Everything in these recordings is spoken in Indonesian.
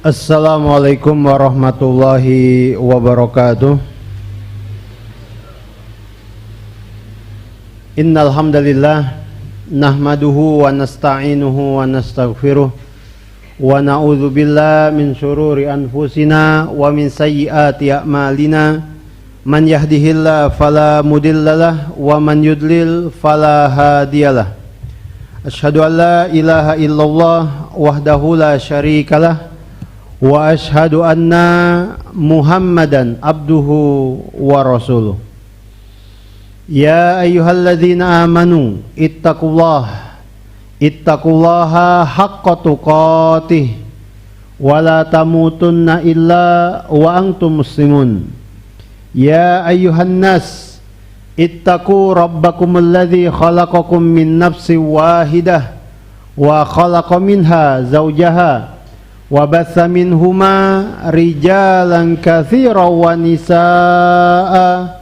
Assalamualaikum warahmatullahi wabarakatuh. Innal hamdalillah nahmaduhu wa nasta'inuhu wa nastaghfiruh wa na'udzu billahi min syururi anfusina wa min sayyiati a'malina. Man yahdihillahu fala mudhillalah wa man yudlil fala hadiyalah. Asyhadu an la ilaha illallah wahdahu la syarikalah wa ashhadu anna Muhammadan abduhu wa rasuluh. Ya ayyuhalladzina amanu ittaqullaha haqqa tuqatih wa la tamutunna illa wa antum muslimun. Ya ayyuhan nas ittaqu rabbakum alladzi khalaqakum min nafsin wahidah wa khalaqa minha zawjaha wa batha minhuma rijalan katsiran wa nisaa'a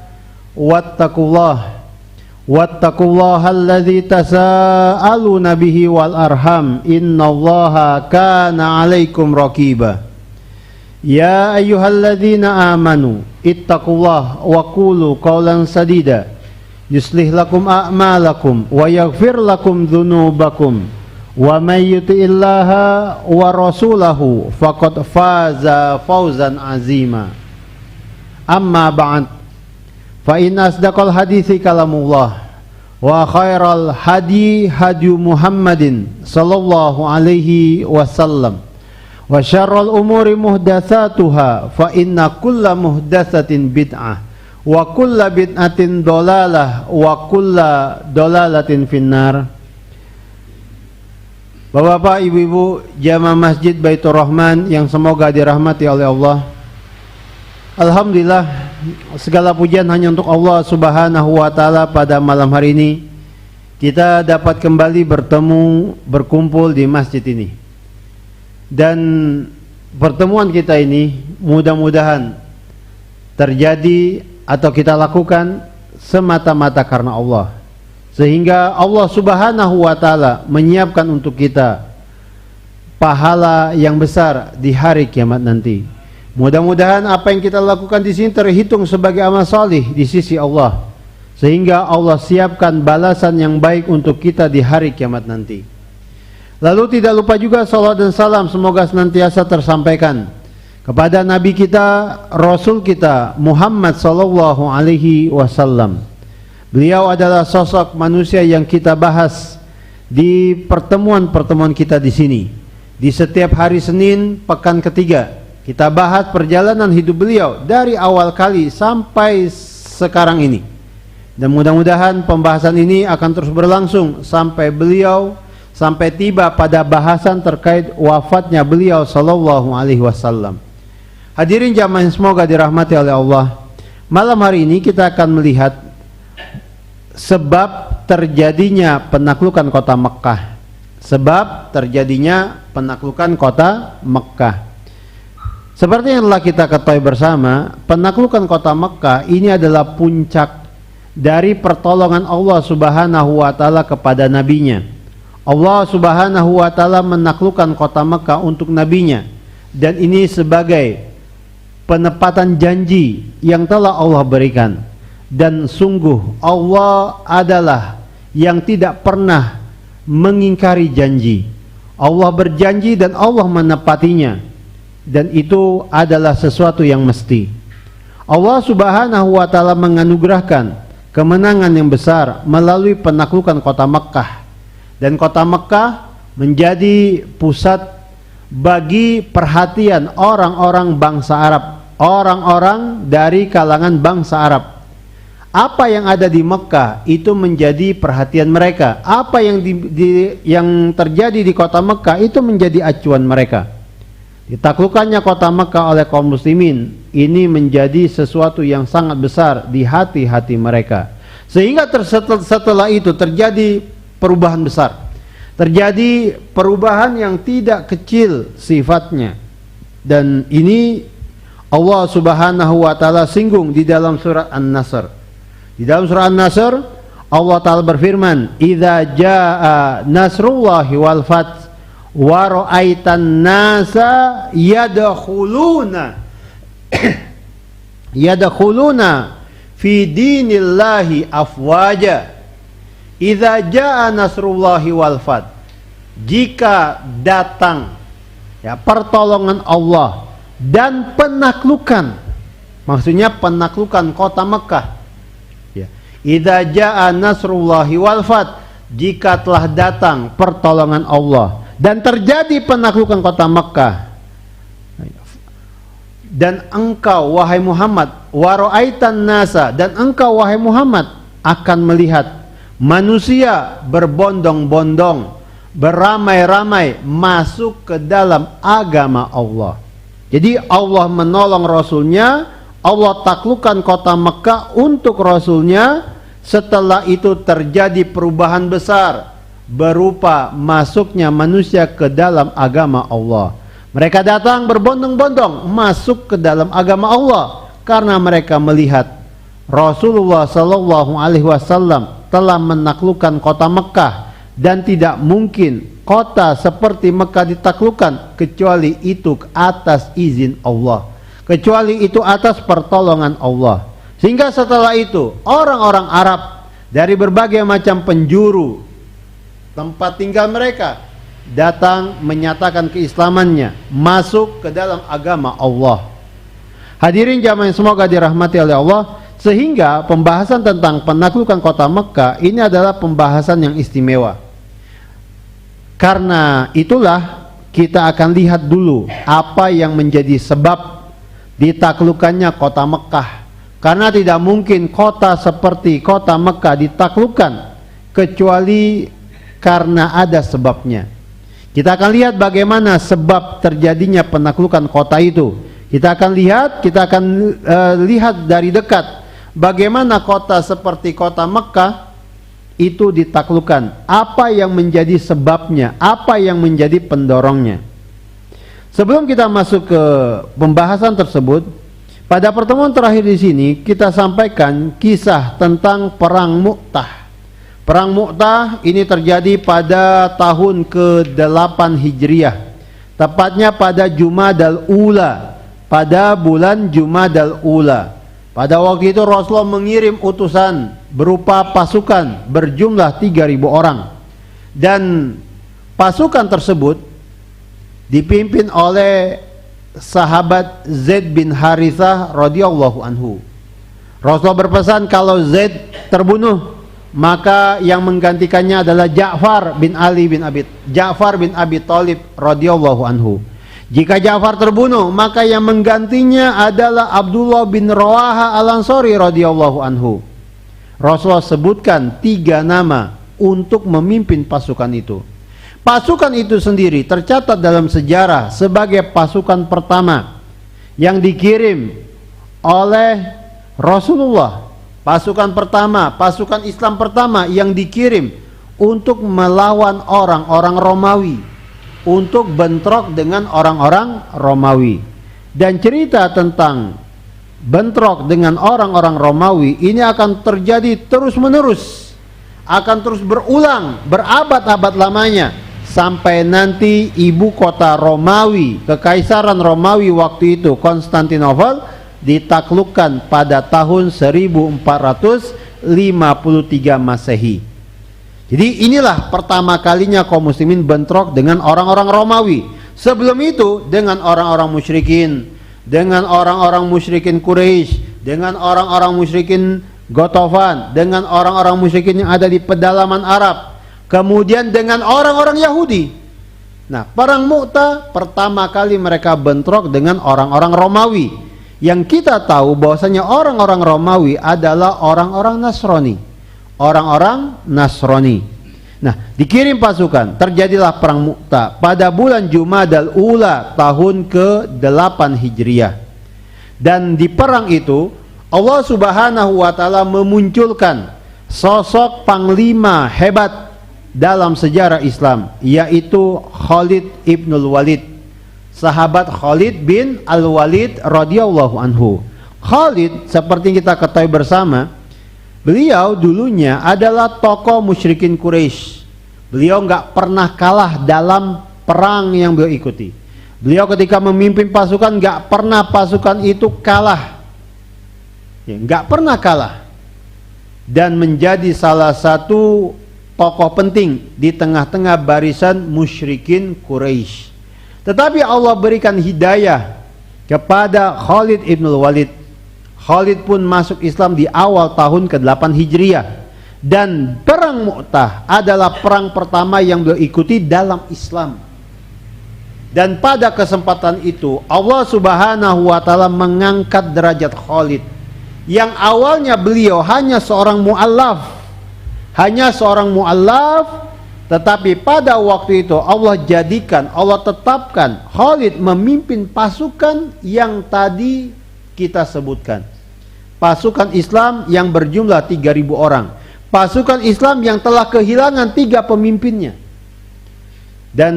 wattaqullaha alladzi tasaaluna bihi wal arham innallaha kana 'alaikum raqiba. Ya ayyuhalladzina amanu ittaqullaha wa qulu qawlan sadida yuslih lakum a'malakum wa yaghfir lakum dzunubakum wa may yuti'illaha wa rasulahu faqad faza fawzan azima. Amma ba'd, fa in asdaqal hadithi kalamullah wa khairal hadi hadyu Muhammadin sallallahu alaihi wasallam wa syarrul umuri muhdatsatuha fa inna kulla muhdatsatin bid'ah wa kulla bid'atin dolalah wa kulla dolalatin finnar. Bapak-bapak, ibu-ibu, jamaah Masjid Baitur Rahman yang semoga dirahmati oleh Allah. Alhamdulillah, segala pujian hanya untuk Allah Subhanahu wa taala. Pada malam hari ini kita dapat kembali berkumpul di masjid ini. Dan pertemuan kita ini mudah-mudahan terjadi atau kita lakukan semata-mata karena Allah, sehingga Allah Subhanahu wa taala menyiapkan untuk kita pahala yang besar di hari kiamat nanti. Mudah-mudahan apa yang kita lakukan di sini terhitung sebagai amal salih di sisi Allah, sehingga Allah siapkan balasan yang baik untuk kita di hari kiamat nanti. Lalu tidak lupa juga salawat dan salam semoga senantiasa tersampaikan kepada Nabi kita, Rasul kita Muhammad sallallahu alaihi wasallam. Beliau adalah sosok manusia yang kita bahas di pertemuan-pertemuan kita di sini. Di setiap hari Senin pekan ketiga kita bahas perjalanan hidup beliau dari awal kali sampai sekarang ini. Dan mudah-mudahan pembahasan ini akan terus berlangsung sampai tiba pada bahasan terkait wafatnya beliau sallallahu alaihi wasallam. Hadirin jamaah yang semoga dirahmati oleh Allah. Malam hari ini kita akan melihat sebab terjadinya penaklukan kota Mekkah. Sebab terjadinya penaklukan kota Mekkah. Seperti yang telah kita ketahui bersama, penaklukan kota Mekkah ini adalah puncak dari pertolongan Allah Subhanahu wa taala kepada nabinya. Allah Subhanahu wa taala menaklukkan kota Mekkah untuk nabinya, dan ini sebagai penepatan janji yang telah Allah berikan. Dan sungguh Allah adalah yang tidak pernah mengingkari janji. Allah berjanji dan Allah menepatinya, dan itu adalah sesuatu yang mesti. Allah Subhanahu wa taala menganugerahkan kemenangan yang besar melalui penaklukan kota Mekkah. Dan kota Mekkah menjadi pusat bagi perhatian orang-orang bangsa Arab, orang-orang dari kalangan bangsa Arab. Apa yang ada di Mekkah itu menjadi perhatian mereka. Apa yang terjadi di kota Mekkah itu menjadi acuan mereka. Ditaklukannya kota Mekkah oleh kaum muslimin ini menjadi sesuatu yang sangat besar di hati-hati mereka. Sehingga setelah itu terjadi perubahan besar. Terjadi perubahan yang tidak kecil sifatnya. Dan ini Allah Subhanahu wa taala singgung di dalam surat An-Nasr. Di dalam surat An-Nasr Allah taala berfirman, "Idza jaa nasrullahi wal fath wa ra'aitan nasa yadkhuluna fi dinillahi afwaja idza jaa nasrullahi wal fath. Jika datang pertolongan Allah dan penaklukan, maksudnya penaklukan kota Mekah. Idza jaa nasrullahi wal fath, jika telah datang pertolongan Allah dan terjadi penaklukan kota Mekah, dan engkau wahai Muhammad, wa ra'aitan nasa, dan engkau wahai Muhammad akan melihat manusia berbondong-bondong, beramai-ramai masuk ke dalam agama Allah. Jadi Allah menolong Rasulnya, Allah taklukkan kota Mekah untuk Rasulnya. Setelah itu terjadi perubahan besar berupa masuknya manusia ke dalam agama Allah. Mereka datang berbondong-bondong masuk ke dalam agama Allah karena mereka melihat Rasulullah Sallallahu Alaihi Wasallam telah menaklukkan kota Mekah. Dan tidak mungkin kota seperti Mekah ditaklukkan kecuali itu atas izin Allah, kecuali itu atas pertolongan Allah. Sehingga setelah itu orang-orang Arab dari berbagai macam penjuru tempat tinggal mereka datang menyatakan keislamannya, masuk ke dalam agama Allah. Hadirin jamaah yang semoga dirahmati oleh Allah, sehingga pembahasan tentang penaklukan kota Mekah ini adalah pembahasan yang istimewa. Karena itulah kita akan lihat dulu apa yang menjadi sebab ditaklukannya kota Mekah. Karena tidak mungkin kota seperti kota Mekah ditaklukkan kecuali karena ada sebabnya. Kita akan lihat bagaimana sebab terjadinya penaklukan kota itu. Kita akan lihat dari dekat bagaimana kota seperti kota Mekah itu ditaklukkan. Apa yang menjadi sebabnya? Apa yang menjadi pendorongnya? Sebelum kita masuk ke pembahasan tersebut, pada pertemuan terakhir di sini kita sampaikan kisah tentang perang Mu'tah. Perang Mu'tah ini terjadi pada tahun ke-8 Hijriah. Tepatnya pada Jumadal Ula, pada bulan Jumadal Ula. Pada waktu itu Rasulullah mengirim utusan berupa pasukan berjumlah 3.000 orang. Dan pasukan tersebut dipimpin oleh sahabat Zaid bin Harithah radhiyallahu anhu. Rasulullah berpesan kalau Zaid terbunuh, maka yang menggantikannya adalah Ja'far bin Abi Thalib radhiyallahu anhu. Jika Ja'far terbunuh, maka yang menggantinya adalah Abdullah bin Rawaha al-Ansari radhiyallahu anhu. Rasulullah sebutkan 3 nama untuk memimpin pasukan itu. Pasukan itu sendiri tercatat dalam sejarah sebagai pasukan pertama yang dikirim oleh Rasulullah. Pasukan pertama, pasukan Islam pertama yang dikirim untuk melawan orang-orang Romawi, untuk bentrok dengan orang-orang Romawi. Dan cerita tentang bentrok dengan orang-orang Romawi ini akan terjadi terus-menerus, akan terus berulang berabad-abad lamanya, sampai nanti ibu kota Romawi, kekaisaran Romawi waktu itu, Konstantinopel, ditaklukkan pada tahun 1453 Masehi. Jadi inilah pertama kalinya kaum muslimin bentrok dengan orang-orang Romawi. Sebelum itu dengan orang-orang musyrikin, dengan orang-orang musyrikin Quraisy, dengan orang-orang musyrikin Ghatafan, dengan orang-orang musyrikin yang ada di pedalaman Arab, kemudian dengan orang-orang Yahudi. Nah, perang Mu'tah pertama kali mereka bentrok dengan orang-orang Romawi. Yang kita tahu bahwasanya orang-orang Romawi adalah orang-orang Nasrani. Orang-orang Nasrani. Nah, dikirim pasukan, terjadilah perang Mu'tah pada bulan Jumadal Ula tahun ke-8 Hijriah. Dan di perang itu Allah Subhanahu wa taala memunculkan sosok panglima hebat dalam sejarah Islam, yaitu Khalid ibnul Walid, sahabat Khalid bin Al-Walid radhiyallahu anhu. Khalid, seperti kita ketahui bersama, beliau dulunya adalah tokoh musyrikin Quraisy. Beliau nggak pernah kalah dalam perang yang beliau ikuti. Beliau ketika memimpin pasukan nggak pernah pasukan itu kalah, ya, nggak pernah kalah, dan menjadi salah satu tokoh penting di tengah-tengah barisan musyrikin Quraisy. Tetapi Allah berikan hidayah kepada Khalid ibn Walid. Khalid pun masuk Islam di awal tahun ke-8 Hijriah. Dan perang Mu'tah adalah perang pertama yang beliau ikuti dalam Islam. Dan pada kesempatan itu Allah Subhanahu wa taala mengangkat derajat Khalid, yang awalnya beliau hanya seorang mu'allaf, tetapi pada waktu itu Allah jadikan, Allah tetapkan Khalid memimpin pasukan yang tadi kita sebutkan. Pasukan Islam yang berjumlah 3.000 orang. Pasukan Islam yang telah kehilangan 3 pemimpinnya. Dan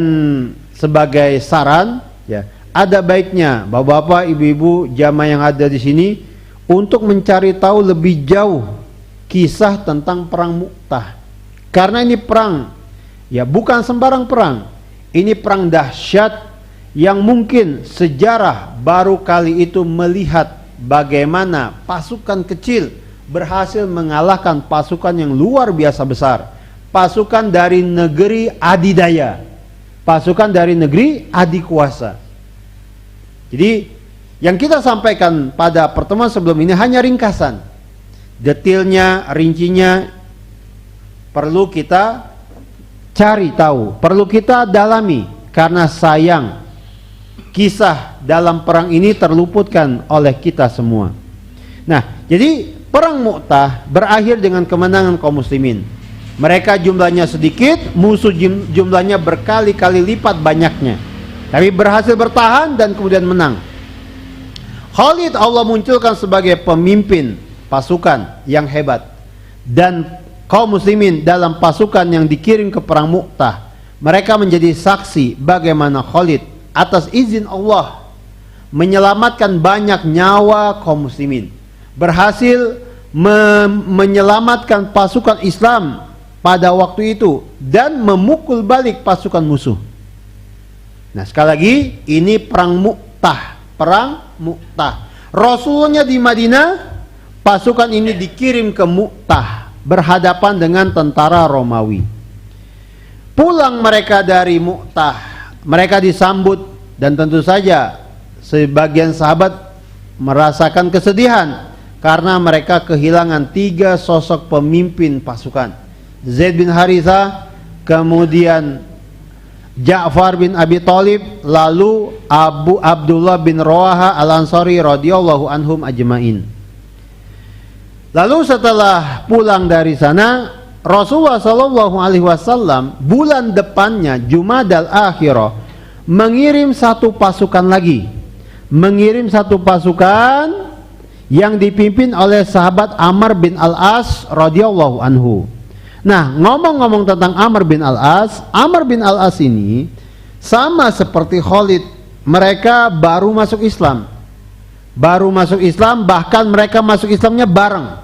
sebagai saran, ya, ada baiknya bapak-bapak, ibu-ibu, jamaah yang ada di sini untuk mencari tahu lebih jauh kisah tentang perang Mu'tah. Karena ini perang, ya, bukan sembarang perang. Ini perang dahsyat yang mungkin sejarah baru kali itu melihat bagaimana pasukan kecil berhasil mengalahkan pasukan yang luar biasa besar. Pasukan dari negeri adidaya, pasukan dari negeri adikuasa. Jadi yang kita sampaikan pada pertemuan sebelum ini hanya ringkasan. Detailnya, rincinya perlu kita cari tahu, perlu kita dalami, karena sayang kisah dalam perang ini terluputkan oleh kita semua. Nah, jadi perang Mu'tah berakhir dengan kemenangan kaum muslimin. Mereka jumlahnya sedikit, musuh jumlahnya berkali-kali lipat banyaknya, tapi berhasil bertahan dan kemudian menang. Khalid Allah munculkan sebagai pemimpin pasukan yang hebat, dan kaum muslimin dalam pasukan yang dikirim ke perang Mu'tah, mereka menjadi saksi bagaimana Khalid atas izin Allah menyelamatkan banyak nyawa kaum muslimin, berhasil menyelamatkan pasukan Islam pada waktu itu dan memukul balik pasukan musuh. Nah, sekali lagi ini perang Mu'tah, Rasulnya di Madinah, pasukan ini dikirim ke Mu'tah berhadapan dengan tentara Romawi. Pulang mereka dari Mu'tah, mereka disambut, dan tentu saja sebagian sahabat merasakan kesedihan karena mereka kehilangan 3 sosok pemimpin pasukan. Zaid bin Harithah, kemudian Ja'far bin Abi Thalib, lalu Abu Abdullah bin Rawaha Al-Ansari radhiyallahu anhum ajmain. Lalu setelah pulang dari sana, Rasulullah sallallahu alaihi wasallam bulan depannya Jumadal Akhirah mengirim satu pasukan lagi, yang dipimpin oleh sahabat Amr bin Al-As radhiyallahu anhu. Nah, ngomong-ngomong tentang Amr bin Al-As ini sama seperti Khalid, mereka baru masuk Islam, bahkan mereka masuk Islamnya bareng.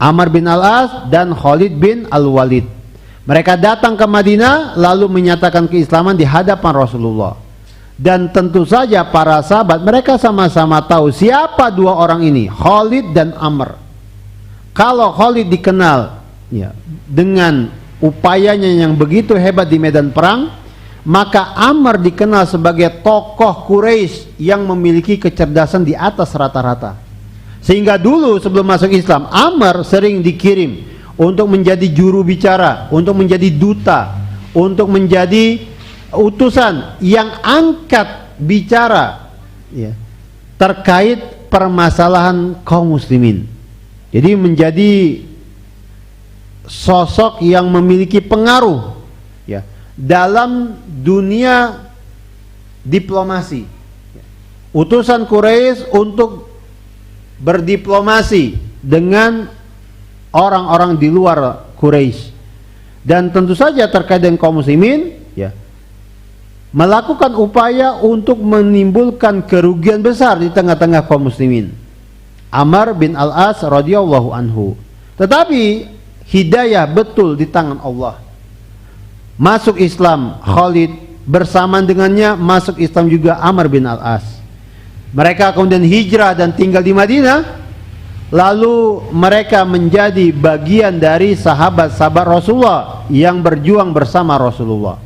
Amr bin Al-As dan Khalid bin Al-Walid, mereka datang ke Madinah lalu menyatakan keislaman di hadapan Rasulullah. Dan tentu saja para sahabat mereka sama-sama tahu siapa 2 orang ini, Khalid dan Amr. Kalau Khalid dikenal, ya, dengan upayanya yang begitu hebat di medan perang, maka Amr dikenal sebagai tokoh Quraisy yang memiliki kecerdasan di atas rata-rata. Sehingga dulu sebelum masuk Islam, Amr sering dikirim untuk menjadi juru bicara, untuk menjadi duta, untuk menjadi utusan yang angkat bicara, ya, terkait permasalahan kaum muslimin. Jadi menjadi sosok yang memiliki pengaruh, ya, dalam dunia diplomasi. Utusan Quraisy untuk berdiplomasi dengan orang-orang di luar Quraisy, dan tentu saja terkait dengan kaum muslimin, ya, melakukan upaya untuk menimbulkan kerugian besar di tengah-tengah kaum muslimin. Amr bin Al-As radhiyallahu anhu. Tetapi hidayah betul di tangan Allah. Masuk Islam Khalid, Bersamaan dengannya masuk Islam juga Amr bin Al-As. Mereka kemudian hijrah dan tinggal di Madinah. Lalu mereka menjadi bagian dari sahabat-sahabat Rasulullah yang berjuang bersama Rasulullah.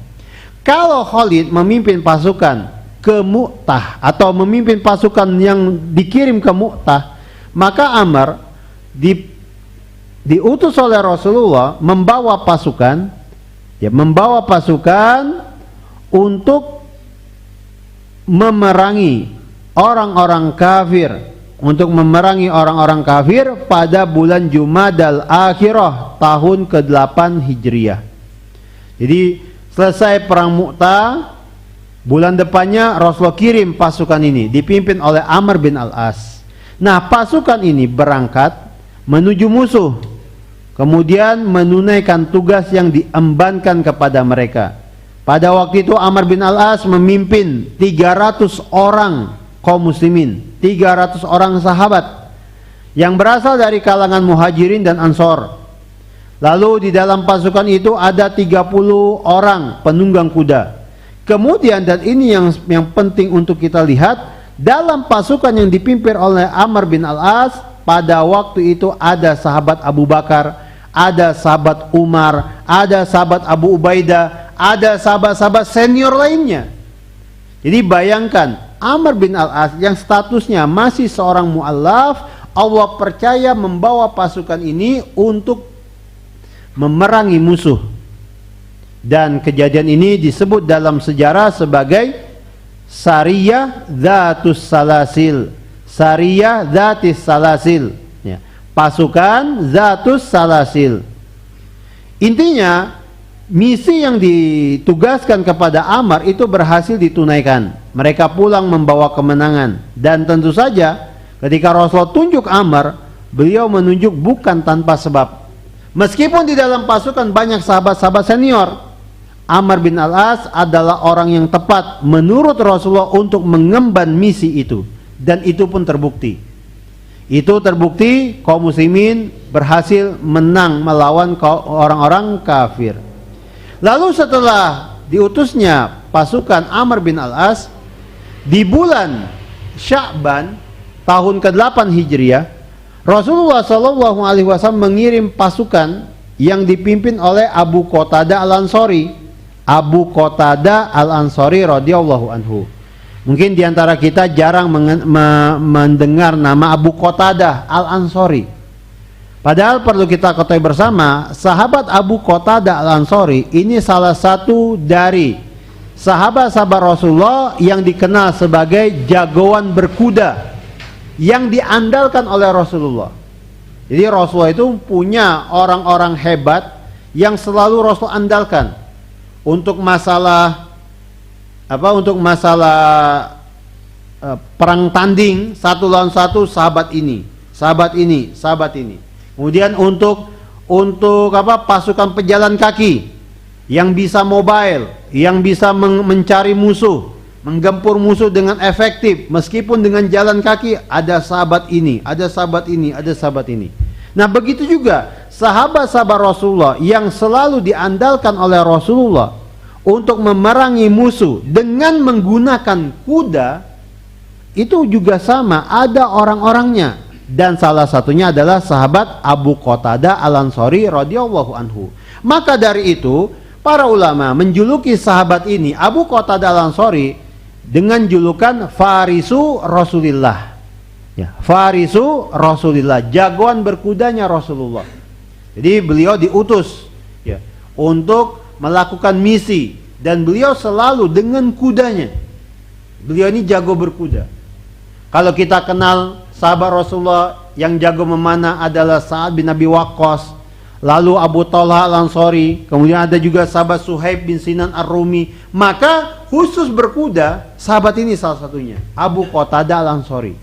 Kalau Khalid memimpin pasukan ke Mu'tah atau memimpin pasukan yang dikirim ke Mu'tah, maka Amr diutus oleh Rasulullah membawa pasukan, untuk memerangi orang-orang kafir, pada bulan Jumadal Akhirah tahun ke-8 Hijriah. Jadi selesai perang Mu'tah, bulan depannya Rasulullah kirim pasukan ini dipimpin oleh Amr bin Al-As. Nah, pasukan ini berangkat menuju musuh, kemudian menunaikan tugas yang diembankan kepada mereka. Pada waktu itu Amr bin Al-As memimpin 300 orang kaum muslimin, 300 orang sahabat yang berasal dari kalangan muhajirin dan ansor. Lalu di dalam pasukan itu ada 30 orang penunggang kuda. Kemudian, dan ini yang penting untuk kita lihat, dalam pasukan yang dipimpin oleh Amr bin Al-As, pada waktu itu ada sahabat Abu Bakar, ada sahabat Umar, ada sahabat Abu Ubaidah, ada sahabat-sahabat senior lainnya. Jadi bayangkan, Amr bin Al-As yang statusnya masih seorang mu'allaf, Allah percaya membawa pasukan ini untuk memerangi musuh. Dan kejadian ini disebut dalam sejarah sebagai Sariyah Dzatus Salasil. Sariyah Dzatis Salasil, ya. Pasukan Dzatus Salasil. Intinya, misi yang ditugaskan kepada Amr itu berhasil ditunaikan. Mereka pulang membawa kemenangan. Dan tentu saja ketika Rasulullah tunjuk Amr, beliau menunjuk bukan tanpa sebab. Meskipun di dalam pasukan banyak sahabat-sahabat senior, Amr bin Al-As adalah orang yang tepat menurut Rasulullah untuk mengemban misi itu. Dan itu pun terbukti. Itu terbukti kaum muslimin berhasil menang melawan orang-orang kafir. Lalu setelah diutusnya pasukan Amr bin Al-As, di bulan Sya'ban tahun ke-8 Hijriah, Rasulullah SAW mengirim pasukan yang dipimpin oleh Abu Qatadah Al-Ansari. Abu Qatadah Al-Ansari radhiyallahu anhu. Mungkin diantara kita jarang mendengar nama Abu Qatadah Al-Ansari. Padahal perlu kita ketahui bersama, sahabat Abu Qatadah Al-Ansari ini salah satu dari sahabat-sahabat Rasulullah yang dikenal sebagai jagoan berkuda, yang diandalkan oleh Rasulullah. Jadi Rasulullah itu punya orang-orang hebat yang selalu Rasul andalkan untuk masalah perang tanding satu lawan satu, sahabat ini. Kemudian untuk pasukan pejalan kaki yang bisa mobile, yang bisa mencari musuh, menggempur musuh dengan efektif meskipun dengan jalan kaki, ada sahabat ini, ada sahabat ini, ada sahabat ini. Nah, begitu juga sahabat-sahabat Rasulullah yang selalu diandalkan oleh Rasulullah untuk memerangi musuh dengan menggunakan kuda, itu juga sama, ada orang-orangnya. Dan salah satunya adalah sahabat Abu Qatadah Al-Ansari radhiyallahu anhu. Maka dari itu, para ulama menjuluki sahabat ini, Abu Qatadah Al-Ansari, dengan julukan Farisu Rasulillah. Ya, Farisu Rasulillah, jagoan berkudanya Rasulullah. Jadi beliau diutus, ya, untuk melakukan misi, dan beliau selalu dengan kudanya. Beliau ini jago berkuda. Kalau kita kenal sahabat Rasulullah yang jago memanah adalah Sa'ad bin Abi Waqqas, lalu Abu Talha Al-Ansari, kemudian ada juga sahabat Suhaib bin Sinan Ar-Rumi. Maka khusus berkuda, sahabat ini salah satunya, Abu Qatadah Al-Ansari.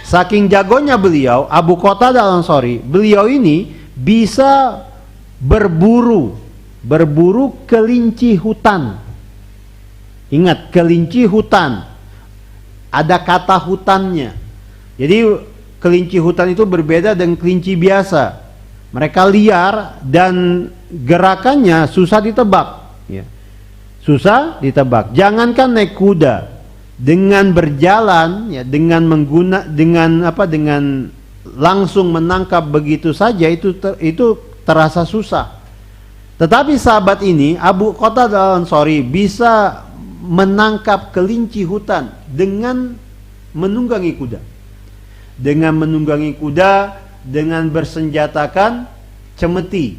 Saking jagonya beliau, Abu Qatadah Al-Ansari, beliau ini bisa berburu kelinci hutan. Ingat, kelinci hutan. Ada kata hutannya. Jadi kelinci hutan itu berbeda dengan kelinci biasa. Mereka liar dan gerakannya susah ditebak, ya. susah ditebak. Jangankan naik kuda, dengan berjalan ya, dengan langsung menangkap begitu saja itu terasa susah. Tetapi sahabat ini Abu Qatadah Al-Ansari bisa menangkap kelinci hutan dengan menunggangi kuda. Dengan menunggangi kuda, dengan bersenjatakan cemeti.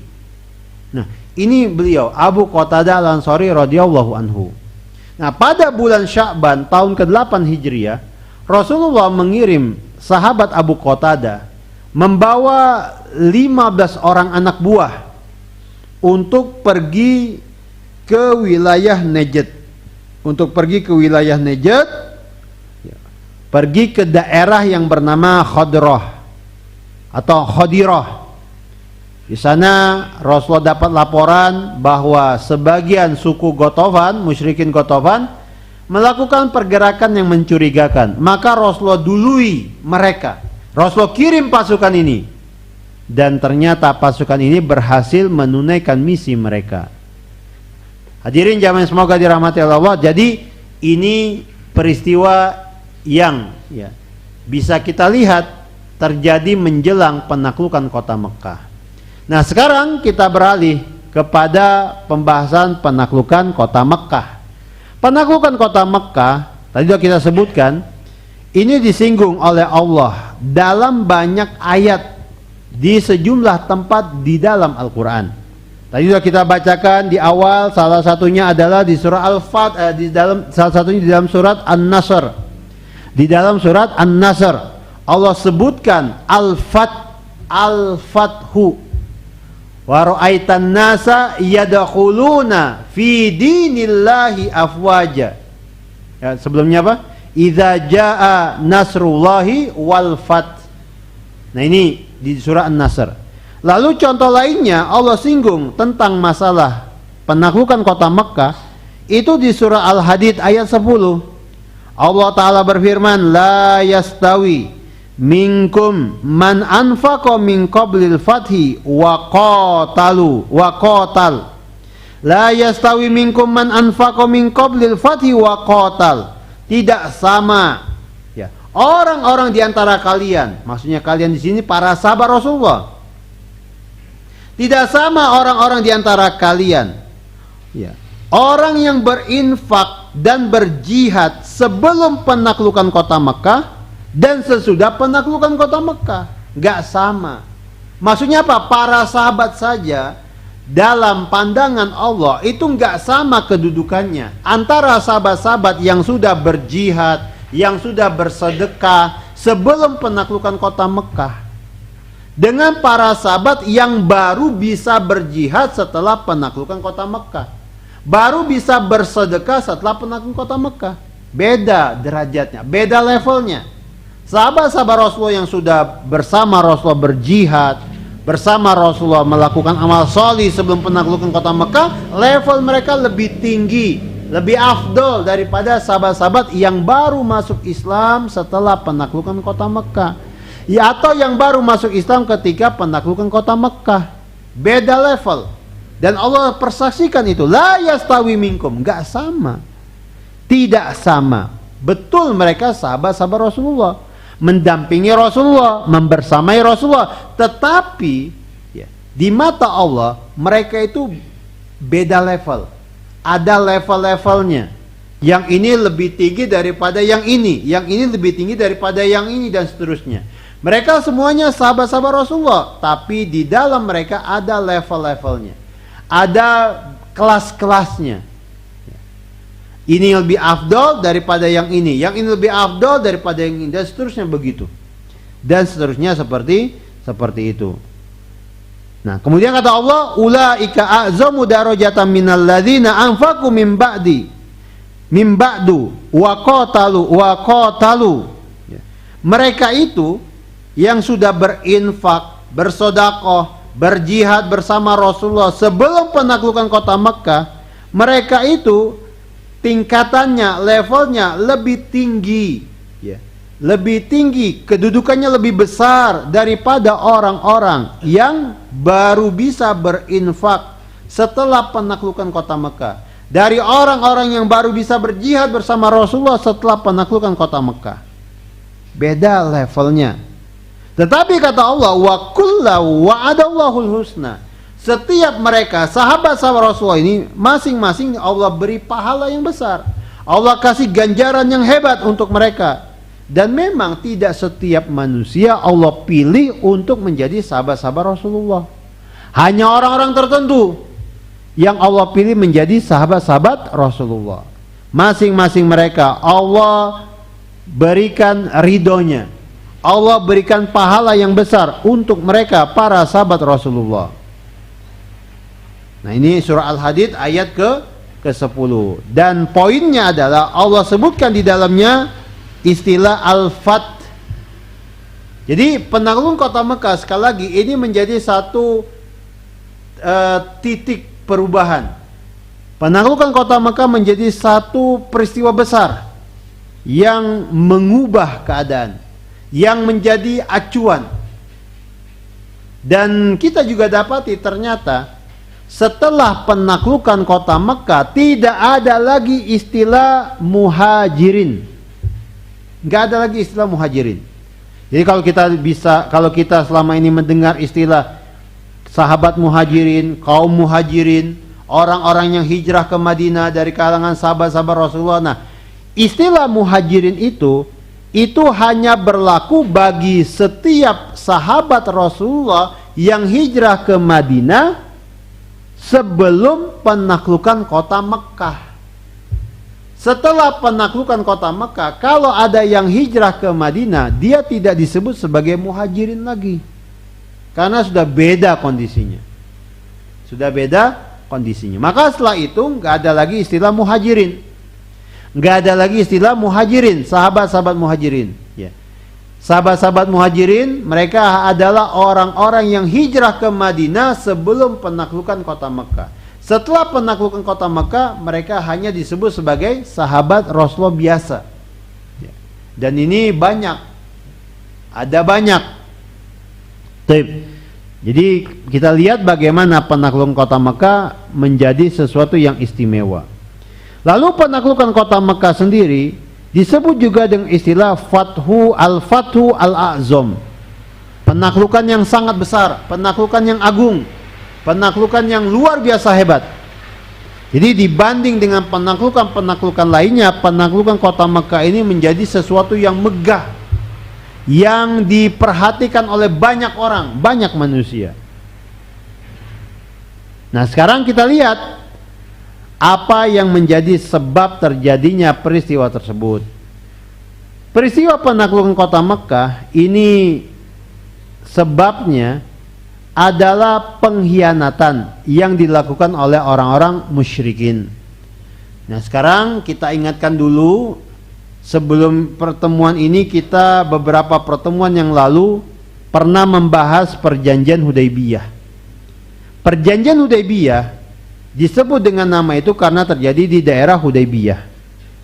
Nah, ini beliau Abu Qatadah Al-Ansari radhiyallahu anhu. Nah, pada bulan Sya'ban tahun ke-8 Hijriah, Rasulullah mengirim sahabat Abu Qatadah membawa 15 orang anak buah untuk pergi ke wilayah Najd. Untuk pergi ke wilayah Najd, pergi ke daerah yang bernama Khadrah atau Khadirah. Di sana Rasulullah dapat laporan bahwa sebagian suku Ghatafan, musyrikin Ghatafan, melakukan pergerakan yang mencurigakan. Maka Rasulullah dului mereka. Rasulullah kirim pasukan ini. Dan ternyata pasukan ini berhasil menunaikan misi mereka. Hadirin jamaah semoga dirahmati Allah. Jadi ini peristiwa yang bisa kita lihat terjadi menjelang penaklukan kota Mekah. Nah, sekarang kita beralih kepada pembahasan penaklukan kota Mekah. Penaklukan kota Mekah, tadi sudah kita sebutkan, ini disinggung oleh Allah dalam banyak ayat di sejumlah tempat di dalam Al-Quran. Tadi sudah kita bacakan di awal, salah satunya adalah di surah Al-Fat, salah satunya di dalam surat An-Nasr. Di dalam surat An-Nasr, Allah sebutkan Al-Fathu. Wa ra'aitan nasa yadkhuluna fi dinillahi afwaja. Ya, sebelumnya apa? Idza jaa nasrullahi wal fath. Nah, ini di surah An-Nasr. Lalu contoh lainnya Allah singgung tentang masalah penaklukan kota Mekah itu di surah Al-Hadid ayat 10. Allah Ta'ala berfirman, la yastawi minkum man anfaqa min qablil fathi wa qatal. La yastawi minkum man anfaqa min qablil fathi wa qatal. Tidak sama ya orang-orang di antara kalian, maksudnya kalian di sini para sahabat Rasulullah. Tidak sama orang-orang di antara kalian ya, orang yang berinfak dan berjihad sebelum penaklukan kota Mekah dan sesudah penaklukan kota Mekah. Gak sama. Maksudnya apa? Para sahabat saja dalam pandangan Allah itu gak sama kedudukannya antara sahabat-sahabat yang sudah berjihad, yang sudah bersedekah sebelum penaklukan kota Mekah, dengan para sahabat yang baru bisa berjihad setelah penaklukan kota Mekah, baru bisa bersedekah setelah penaklukan kota Mekah. Beda derajatnya, beda levelnya. Sahabat-sahabat Rasulullah yang sudah bersama Rasulullah berjihad, bersama Rasulullah melakukan amal solih sebelum penaklukan kota Mekah, level mereka lebih tinggi, lebih afdol daripada sahabat-sahabat yang baru masuk Islam setelah penaklukan kota Mekah, ya, atau yang baru masuk Islam ketika penaklukan kota Mekah. Beda level. Dan Allah persaksikan itu, la yastawi minkum, gak sama, tidak sama. Betul mereka sahabat-sahabat Rasulullah, mendampingi Rasulullah, membersamai Rasulullah, tetapi ya, di mata Allah mereka itu beda level. Ada level-levelnya. Yang ini lebih tinggi daripada yang ini lebih tinggi daripada yang ini, dan seterusnya. Mereka semuanya sahabat-sahabat Rasulullah, tapi di dalam mereka ada level-levelnya, ada kelas-kelasnya. Ini lebih afdol daripada yang ini lebih afdol daripada yang ini, dan seterusnya begitu. Dan seterusnya seperti itu. Nah, kemudian kata Allah, ulaika a'zamu darajatan minal ladzina anfaqu min ba'du wa qatalu. Mereka itu yang sudah berinfak, bersedekah, berjihad bersama Rasulullah sebelum penaklukan kota Mekah, mereka itu tingkatannya, levelnya lebih tinggi ya, lebih tinggi, kedudukannya lebih besar daripada orang-orang yang baru bisa berinfak setelah penaklukan kota Mekah, dari orang-orang yang baru bisa berjihad bersama Rasulullah setelah penaklukan kota Mekah. Beda levelnya. Tetapi kata Allah, wa kullu wa'adallahul husna. Setiap mereka sahabat-sahabat Rasulullah ini masing-masing Allah beri pahala yang besar. Allah kasih ganjaran yang hebat untuk mereka. Dan memang tidak setiap manusia Allah pilih untuk menjadi sahabat-sahabat Rasulullah. Hanya orang-orang tertentu yang Allah pilih menjadi sahabat-sahabat Rasulullah. Masing-masing mereka Allah berikan ridhonya. Allah berikan pahala yang besar untuk mereka para sahabat Rasulullah. Nah, ini surah Al-Hadid ayat ke-10. Dan poinnya adalah Allah sebutkan di dalamnya istilah Al-Fath. Jadi penaklukan kota Mekah sekali lagi ini menjadi satu titik perubahan. Penaklukan kota Mekah menjadi satu peristiwa besar yang mengubah keadaan, yang menjadi acuan. Dan kita juga dapati ternyata setelah penaklukan kota Mekah tidak ada lagi istilah muhajirin. Nggak ada lagi istilah muhajirin. Jadi kalau kita selama ini mendengar istilah sahabat muhajirin, kaum muhajirin, orang-orang yang hijrah ke Madinah dari kalangan sahabat-sahabat Rasulullah. Nah, istilah muhajirin itu hanya berlaku bagi setiap sahabat Rasulullah yang hijrah ke Madinah sebelum penaklukan kota Mekah. Setelah penaklukan kota Mekah, kalau ada yang hijrah ke Madinah, dia tidak disebut sebagai muhajirin lagi. Karena sudah beda kondisinya. Maka setelah itu nggak ada lagi istilah muhajirin. Nggak ada lagi istilah muhajirin, sahabat-sahabat muhajirin. Ya. Sahabat-sahabat muhajirin, mereka adalah orang-orang yang hijrah ke Madinah sebelum penaklukan kota Mekah. Setelah penaklukan kota Mekah, mereka hanya disebut sebagai sahabat Rasulullah biasa. Ya. Dan ini ada banyak. Jadi kita lihat bagaimana penaklukan kota Mekah menjadi sesuatu yang istimewa. Lalu penaklukan kota Mekah sendiri disebut juga dengan istilah Fathu al-A'zam. Penaklukan yang sangat besar, penaklukan yang agung, penaklukan yang luar biasa hebat. Jadi dibanding dengan penaklukan lainnya, penaklukan kota Mekah ini menjadi sesuatu yang megah, yang diperhatikan oleh banyak orang, banyak manusia. Nah, sekarang kita lihat apa yang menjadi sebab terjadinya peristiwa tersebut. Peristiwa penaklukan kota Mekah ini sebabnya adalah pengkhianatan yang dilakukan oleh orang-orang musyrikin. Nah, sekarang kita ingatkan dulu, sebelum pertemuan ini kita beberapa pertemuan yang lalu pernah membahas perjanjian Hudaybiyah. Perjanjian Hudaybiyah disebut dengan nama itu karena terjadi di daerah Hudaybiyah.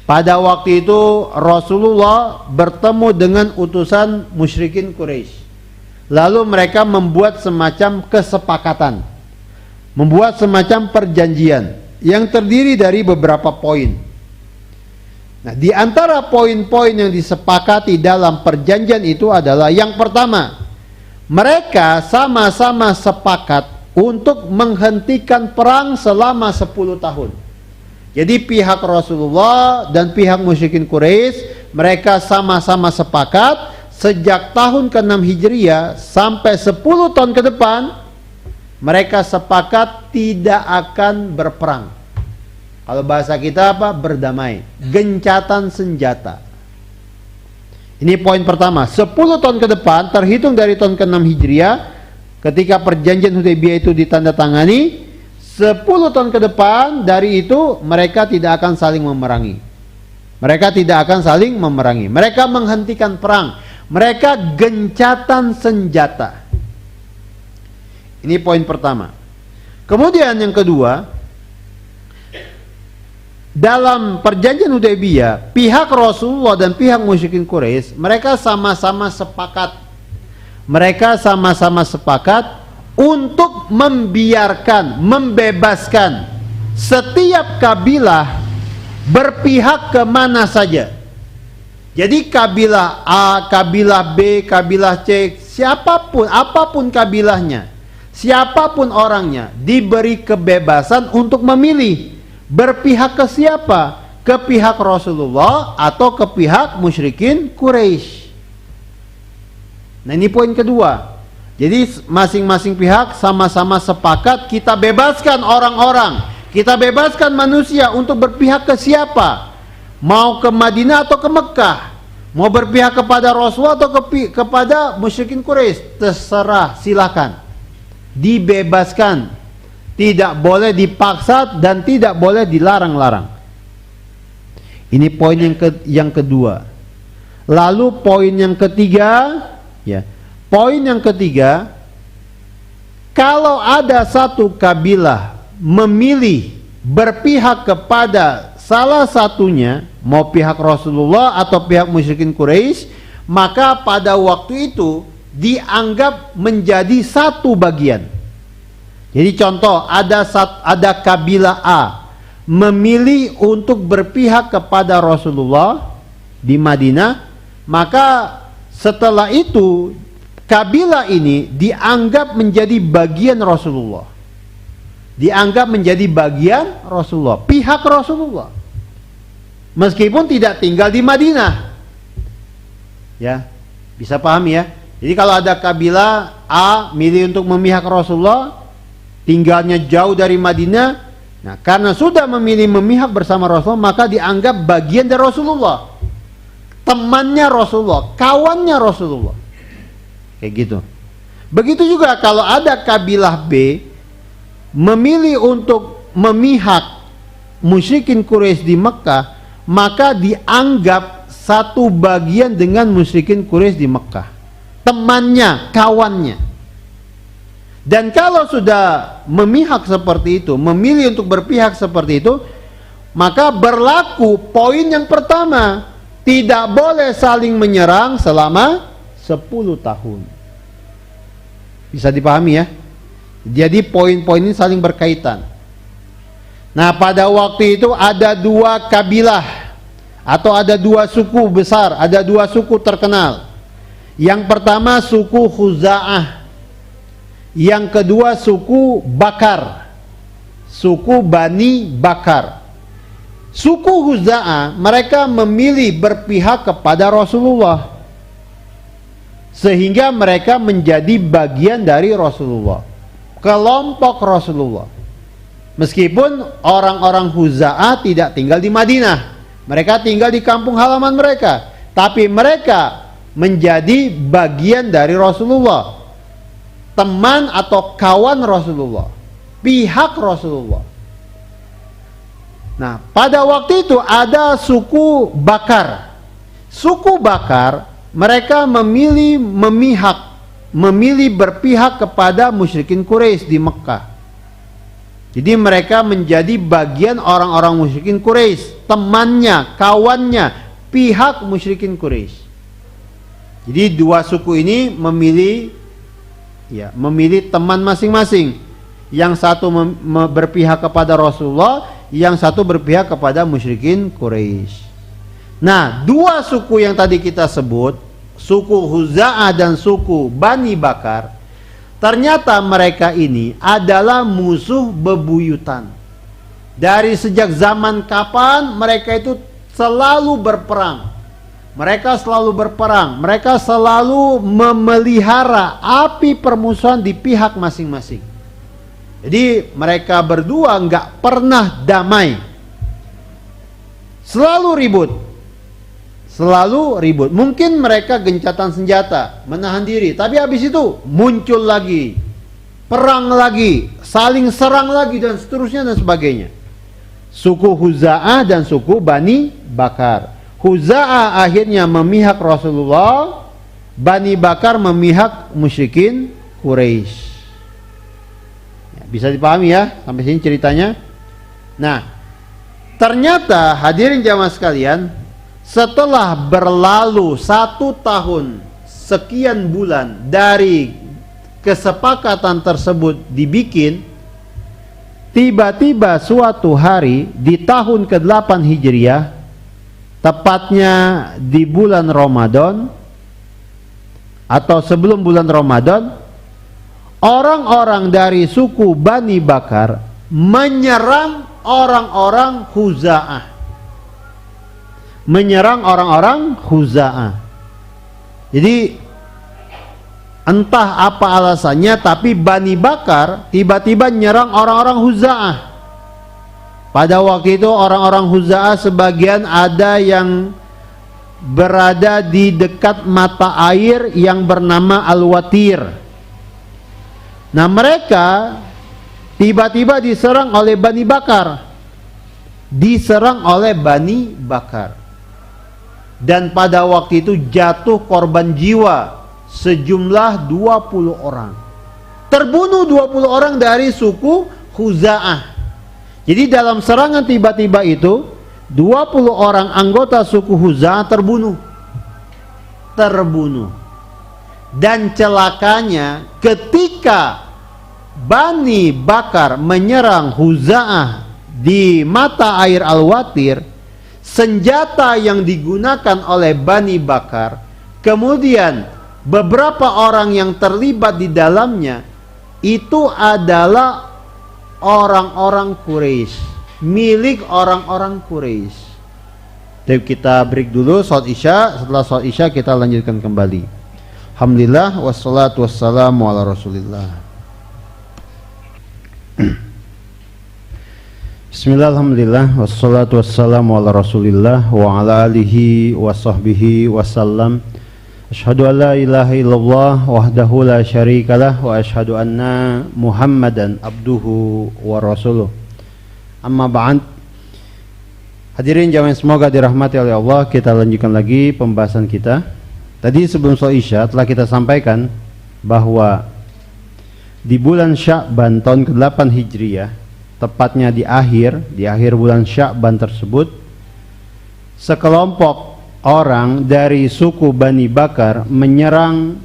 Pada waktu itu Rasulullah bertemu dengan utusan musyrikin Quraisy. Lalu mereka membuat semacam kesepakatan, membuat semacam perjanjian yang terdiri dari beberapa poin. Nah, di antara poin-poin yang disepakati dalam perjanjian itu adalah yang pertama, mereka sama-sama sepakat untuk menghentikan perang selama 10 tahun. Jadi pihak Rasulullah dan pihak musyrikin Quraisy mereka sama-sama sepakat sejak tahun ke-6 Hijriah sampai 10 tahun ke depan mereka sepakat tidak akan berperang. Kalau bahasa kita apa? Berdamai, gencatan senjata. Ini poin pertama. 10 tahun ke depan terhitung dari tahun ke-6 Hijriah ketika perjanjian Hudaybiyah itu ditandatangani, 10 tahun ke depan dari itu mereka tidak akan saling memerangi. Mereka tidak akan saling memerangi. Mereka menghentikan perang. Mereka gencatan senjata. Ini poin pertama. Kemudian yang kedua, dalam perjanjian Hudaybiyah, pihak Rasulullah dan pihak musyrikin Quraisy mereka sama-sama sepakat. Mereka sama-sama sepakat untuk membebaskan setiap kabilah berpihak ke mana saja. Jadi kabilah A, kabilah B, kabilah C, siapapun, apapun kabilahnya, siapapun orangnya, diberi kebebasan untuk memilih berpihak ke siapa, ke pihak Rasulullah atau ke pihak musyrikin Quraisy. Nah, ini poin kedua. Jadi masing-masing pihak sama-sama sepakat kita bebaskan orang-orang, kita bebaskan manusia untuk berpihak ke siapa, mau ke Madinah atau ke Mekah, mau berpihak kepada Rasulullah atau kepada musyrikin Quraisy, terserah, silakan, dibebaskan, tidak boleh dipaksa dan tidak boleh dilarang-larang. Ini poin yang kedua. Lalu poin yang ketiga, ya. Poin yang ketiga, kalau ada satu kabilah memilih berpihak kepada salah satunya, mau pihak Rasulullah atau pihak musyrikin Quraisy, maka pada waktu itu dianggap menjadi satu bagian. Jadi contoh, ada kabilah A memilih untuk berpihak kepada Rasulullah di Madinah, maka setelah itu kabilah ini dianggap menjadi bagian Rasulullah, dianggap menjadi bagian Rasulullah, pihak Rasulullah, meskipun tidak tinggal di Madinah. Ya, bisa pahami ya. Jadi kalau ada kabilah A milih untuk memihak Rasulullah, tinggalnya jauh dari Madinah, nah karena sudah memilih memihak bersama Rasulullah, maka dianggap bagian dari Rasulullah, temannya Rasulullah, kawannya Rasulullah. Kayak gitu. Begitu juga kalau ada kabilah B memilih untuk memihak musyrikin Quraisy di Mekah, maka dianggap satu bagian dengan musyrikin Quraisy di Mekah, temannya, kawannya. Dan kalau sudah memihak seperti itu, memilih untuk berpihak seperti itu, maka berlaku poin yang pertama, tidak boleh saling menyerang selama 10 tahun. Bisa dipahami ya? Jadi poin-poin ini saling berkaitan. Nah, pada waktu itu ada dua kabilah atau ada dua suku besar, ada dua suku terkenal. Yang pertama suku Khuza'ah, yang kedua suku Bakar, suku Bani Bakar. Suku Khuza'ah mereka memilih berpihak kepada Rasulullah, sehingga mereka menjadi bagian dari Rasulullah, kelompok Rasulullah. Meskipun orang-orang Khuza'ah tidak tinggal di Madinah, mereka tinggal di kampung halaman mereka, tapi mereka menjadi bagian dari Rasulullah, teman atau kawan Rasulullah, pihak Rasulullah. Nah, pada waktu itu ada suku Bakar. Suku Bakar mereka memilih berpihak kepada musyrikin Quraisy di Mekah. Jadi mereka menjadi bagian orang-orang musyrikin Quraisy, temannya, kawannya, pihak musyrikin Quraisy. Jadi dua suku ini memilih teman masing-masing. Yang satu berpihak kepada Rasulullah, yang satu berpihak kepada musyrikin Quraisy. Nah, dua suku yang tadi kita sebut, suku Khuza'ah dan suku Bani Bakar, ternyata mereka ini adalah musuh bebuyutan. Dari sejak zaman kapan mereka itu selalu berperang. Mereka selalu berperang, mereka selalu memelihara api permusuhan di pihak masing-masing. Jadi mereka berdua nggak pernah damai, selalu ribut. Selalu ribut. Mungkin mereka gencatan senjata, menahan diri, tapi habis itu muncul lagi, perang lagi, saling serang lagi, dan seterusnya dan sebagainya. Suku Khuza'ah dan suku Bani Bakar. Khuza'ah akhirnya memihak Rasulullah, Bani Bakar memihak musyrikin Quraisy. Ya, bisa dipahami ya sampai sini ceritanya. Nah, ternyata hadirin jamaah sekalian, setelah berlalu 1 tahun sekian bulan dari kesepakatan tersebut dibikin, tiba-tiba suatu hari di tahun ke-8 Hijriah, tepatnya di bulan Ramadan atau sebelum bulan Ramadan, orang-orang dari suku Bani Bakar menyerang orang-orang Khuza'ah. Menyerang orang-orang Khuza'ah. Jadi entah apa alasannya, tapi Bani Bakar tiba-tiba menyerang orang-orang Khuza'ah. Pada waktu itu orang-orang Khuza'ah sebagian ada yang berada di dekat mata air yang bernama Al-Watir. Nah, mereka tiba-tiba diserang oleh Bani Bakar. Diserang oleh Bani Bakar. Dan pada waktu itu jatuh korban jiwa sejumlah 20 orang. Terbunuh 20 orang dari suku Khuza'ah. Jadi dalam serangan tiba-tiba itu 20 orang anggota suku Khuza'ah terbunuh. Dan celakanya ketika Bani Bakar menyerang Khuza'ah di mata air Al-Watir, senjata yang digunakan oleh Bani Bakar, kemudian beberapa orang yang terlibat di dalamnya itu adalah orang-orang Quraisy, milik orang-orang Quraisy. Jadi kita break dulu salat Isya, setelah salat Isya kita lanjutkan kembali. Alhamdulillah wassalatu wassalamu ala Rasulillah. Bismillah, alhamdulillah, wassalatu wassalamu ala Rasulillah wa ala alihi wa sahbihi wasallam. Asyhadu an la ilaha illallah wahdahu la syarikalah wa asyhadu anna Muhammadan abduhu wa rasuluh. Amma ba'd. Hadirin jamaah semoga dirahmati oleh Allah, kita lanjutkan lagi pembahasan kita. Tadi sebelum salat Isya telah kita sampaikan bahwa di bulan Sya'ban tahun ke-8 Hijriah, tepatnya di akhir bulan Sya'ban tersebut, sekelompok orang dari suku Bani Bakar menyerang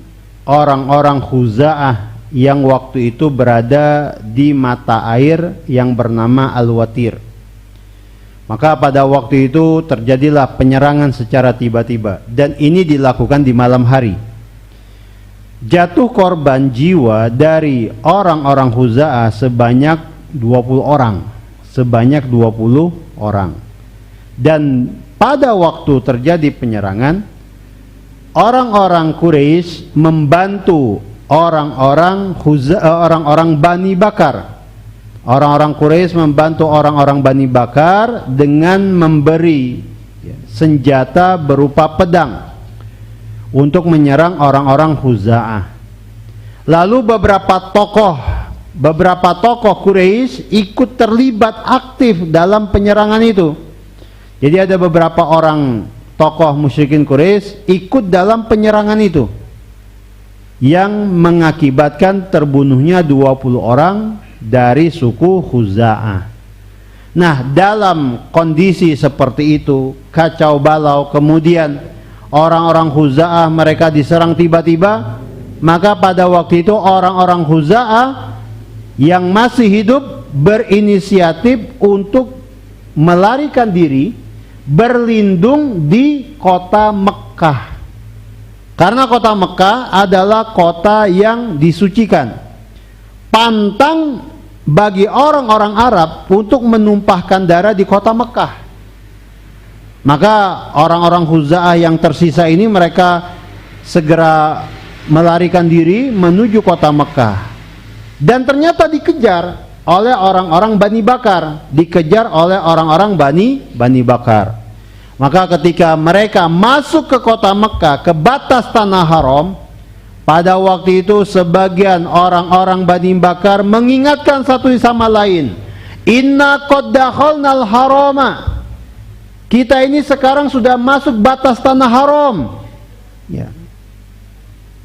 orang-orang Khuza'ah yang waktu itu berada di mata air yang bernama Al-Watir. Maka pada waktu itu terjadilah penyerangan secara tiba-tiba, dan ini dilakukan di malam hari. Jatuh korban jiwa dari orang-orang Khuza'ah sebanyak 20 orang. Dan pada waktu terjadi penyerangan, orang-orang Quraisy membantu orang-orang Bani Bakar. Orang-orang Quraisy membantu orang-orang Bani Bakar dengan memberi senjata berupa pedang untuk menyerang orang-orang Khuza'ah. Lalu beberapa tokoh Quraisy ikut terlibat aktif dalam penyerangan itu. Jadi ada beberapa orang tokoh musyrikin Quraisy ikut dalam penyerangan itu, yang mengakibatkan terbunuhnya 20 orang dari suku Khuza'ah. Nah, dalam kondisi seperti itu, kacau balau, kemudian orang-orang Khuza'ah mereka diserang tiba-tiba, maka pada waktu itu orang-orang Khuza'ah yang masih hidup berinisiatif untuk melarikan diri, berlindung di kota Mekkah. Karena kota Mekkah adalah kota yang disucikan. Pantang bagi orang-orang Arab untuk menumpahkan darah di kota Mekkah. Maka orang-orang Khuza'ah yang tersisa ini mereka segera melarikan diri menuju kota Mekkah. Dan ternyata dikejar oleh orang-orang Bani Bakar, dikejar oleh orang-orang Bani Bakar. Maka ketika mereka masuk ke kota Mekkah, ke batas tanah haram, pada waktu itu sebagian orang-orang Bani Bakar mengingatkan satu sama lain, inna qad dakhalnal harama, kita ini sekarang sudah masuk batas tanah haram, ya.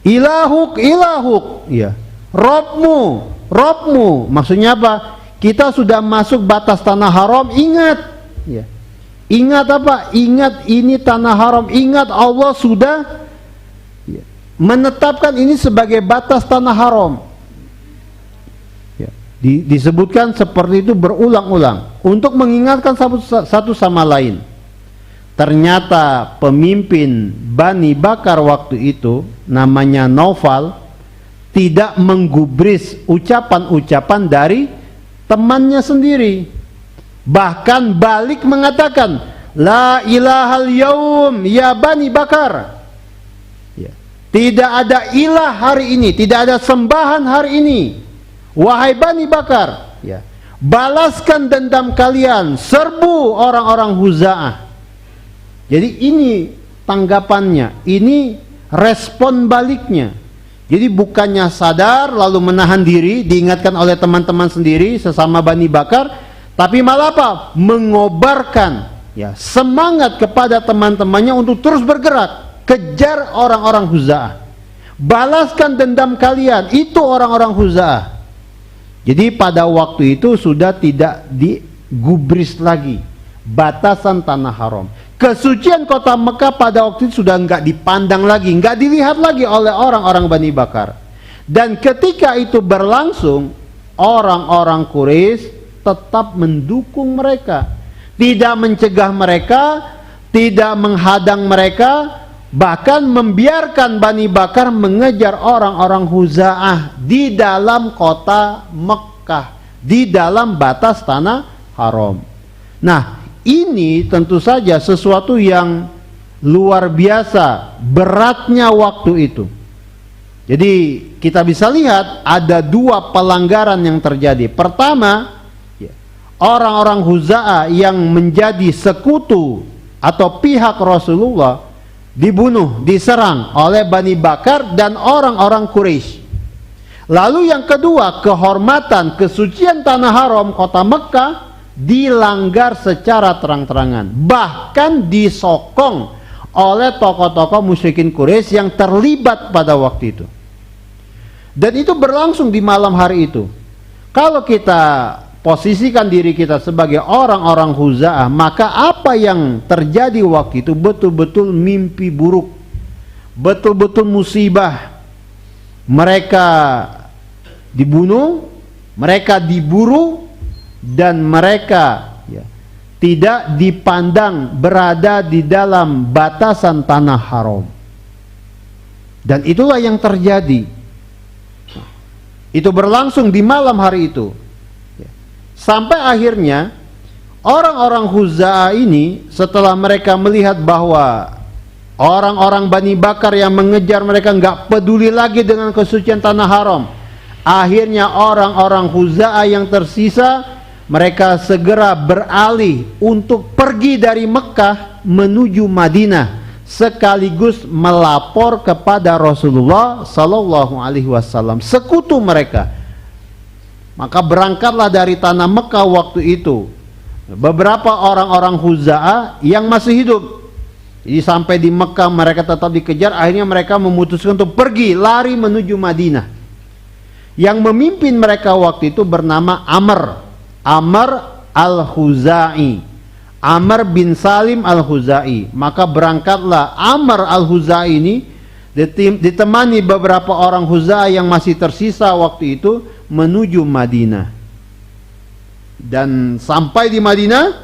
Ilahuk, ya. Robmu, maksudnya apa? Kita sudah masuk batas tanah haram, ingat, ya. Ingat apa? Ingat ini tanah haram, ingat Allah sudah menetapkan ini sebagai batas tanah haram, ya. Disebutkan seperti itu berulang-ulang untuk mengingatkan satu sama lain. Ternyata pemimpin Bani Bakar waktu itu namanya Naufal tidak menggubris ucapan-ucapan dari temannya sendiri. Bahkan balik mengatakan, La ilahal yaum ya Bani Bakar. Ya. Tidak ada ilah hari ini, tidak ada sembahan hari ini, wahai Bani Bakar. Ya. Balaskan dendam kalian, serbu orang-orang Huza'ah. Jadi ini tanggapannya, ini respon baliknya. Jadi bukannya sadar lalu menahan diri, diingatkan oleh teman-teman sendiri sesama Bani Bakar, tapi malah apa? Mengobarkan ya semangat kepada teman-temannya untuk terus bergerak, kejar orang-orang Huza'ah. Balaskan dendam kalian, itu orang-orang Huza'ah. Jadi pada waktu itu sudah tidak digubris lagi batasan tanah haram. Kesucian kota Mekah pada waktu itu sudah nggak dipandang lagi, nggak dilihat lagi oleh orang-orang Bani Bakar. Dan ketika itu berlangsung, orang-orang Quraisy tetap mendukung mereka, tidak mencegah mereka, tidak menghadang mereka, bahkan membiarkan Bani Bakar mengejar orang-orang Huza'ah di dalam kota Mekah, di dalam batas tanah haram. Nah, ini tentu saja sesuatu yang luar biasa beratnya waktu itu. Jadi kita bisa lihat ada dua pelanggaran yang terjadi. Pertama, orang-orang Huza'ah yang menjadi sekutu atau pihak Rasulullah dibunuh, diserang oleh Bani Bakar dan orang-orang Quraisy. Lalu yang kedua, kehormatan kesucian tanah haram kota Mekah dilanggar secara terang-terangan, bahkan disokong oleh tokoh-tokoh musyrikin Quraisy yang terlibat pada waktu itu. Dan itu berlangsung di malam hari itu. Kalau kita posisikan diri kita sebagai orang-orang Huza'ah, maka apa yang terjadi waktu itu betul-betul mimpi buruk, betul-betul musibah. Mereka dibunuh, mereka diburu, dan mereka tidak dipandang berada di dalam batasan tanah haram. Dan itulah yang terjadi. Itu berlangsung di malam hari itu. Sampai akhirnya orang-orang Huza'ah ini setelah mereka melihat bahwa orang-orang Bani Bakar yang mengejar mereka nggak peduli lagi dengan kesucian tanah haram, akhirnya orang-orang Huza'ah yang tersisa mereka segera beralih untuk pergi dari Mekah menuju Madinah, sekaligus melapor kepada Rasulullah Sallallahu Alaihi Wasallam, sekutu mereka. Maka berangkatlah dari tanah Mekah waktu itu beberapa orang-orang Huza'ah yang masih hidup. Jadi sampai di Mekah mereka tetap dikejar, akhirnya mereka memutuskan untuk pergi, lari menuju Madinah. Yang memimpin mereka waktu itu bernama Amr al-Khuzai, Amr bin Salim al-Khuzai. Maka berangkatlah Amr al-Khuzai ini ditemani beberapa orang Huza'ah yang masih tersisa waktu itu menuju Madinah. Dan sampai di Madinah,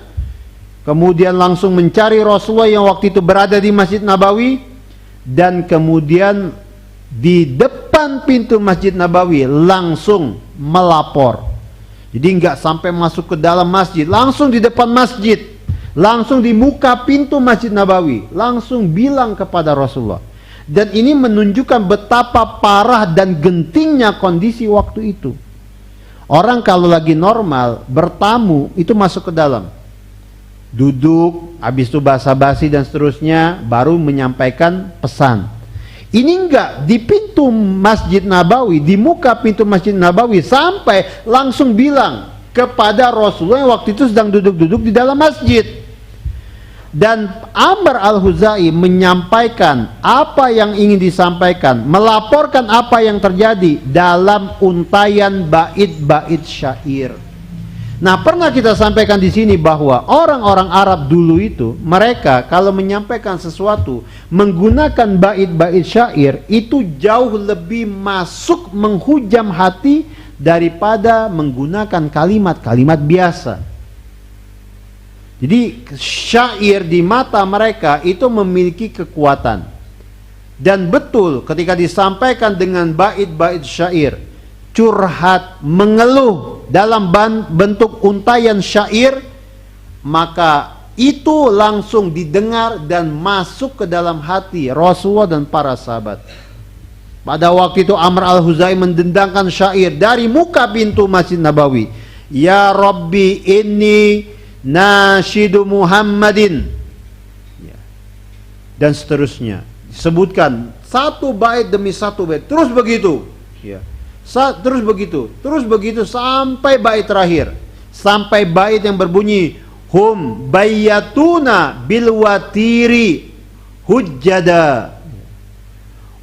kemudian langsung mencari Rasulullah yang waktu itu berada di Masjid Nabawi, dan kemudian di depan pintu Masjid Nabawi langsung melapor. Jadi nggak sampai masuk ke dalam masjid, langsung di depan masjid, langsung di muka pintu Masjid Nabawi, langsung bilang kepada Rasulullah. Dan ini menunjukkan betapa parah dan gentingnya kondisi waktu itu. Orang kalau lagi normal bertamu itu masuk ke dalam, duduk, habis itu basa-basi dan seterusnya, baru menyampaikan pesan. Ini enggak, di pintu Masjid Nabawi, di muka pintu Masjid Nabawi, sampai langsung bilang kepada Rasulullah yang waktu itu sedang duduk-duduk di dalam masjid. Dan Amr al-Khuzai menyampaikan apa yang ingin disampaikan, melaporkan apa yang terjadi dalam untayan bait-bait syair. Nah, pernah kita sampaikan di sini bahwa orang-orang Arab dulu itu, mereka kalau menyampaikan sesuatu menggunakan bait-bait syair itu jauh lebih masuk menghujam hati daripada menggunakan kalimat-kalimat biasa. Jadi syair di mata mereka itu memiliki kekuatan. Dan betul ketika disampaikan dengan bait-bait syair, curhat, mengeluh dalam bentuk untayan syair, maka itu langsung didengar dan masuk ke dalam hati Rasulullah dan para sahabat. Pada waktu itu Amr al-Huzai mendendangkan syair dari muka pintu Masjid Nabawi. Ya Rabbi inni nasyidu Muhammadin. Dan seterusnya. Disebutkan satu bait demi satu bait. Terus begitu. Terus begitu sampai bait terakhir. Sampai bait yang berbunyi hum bayyatuna bil watiri hujjada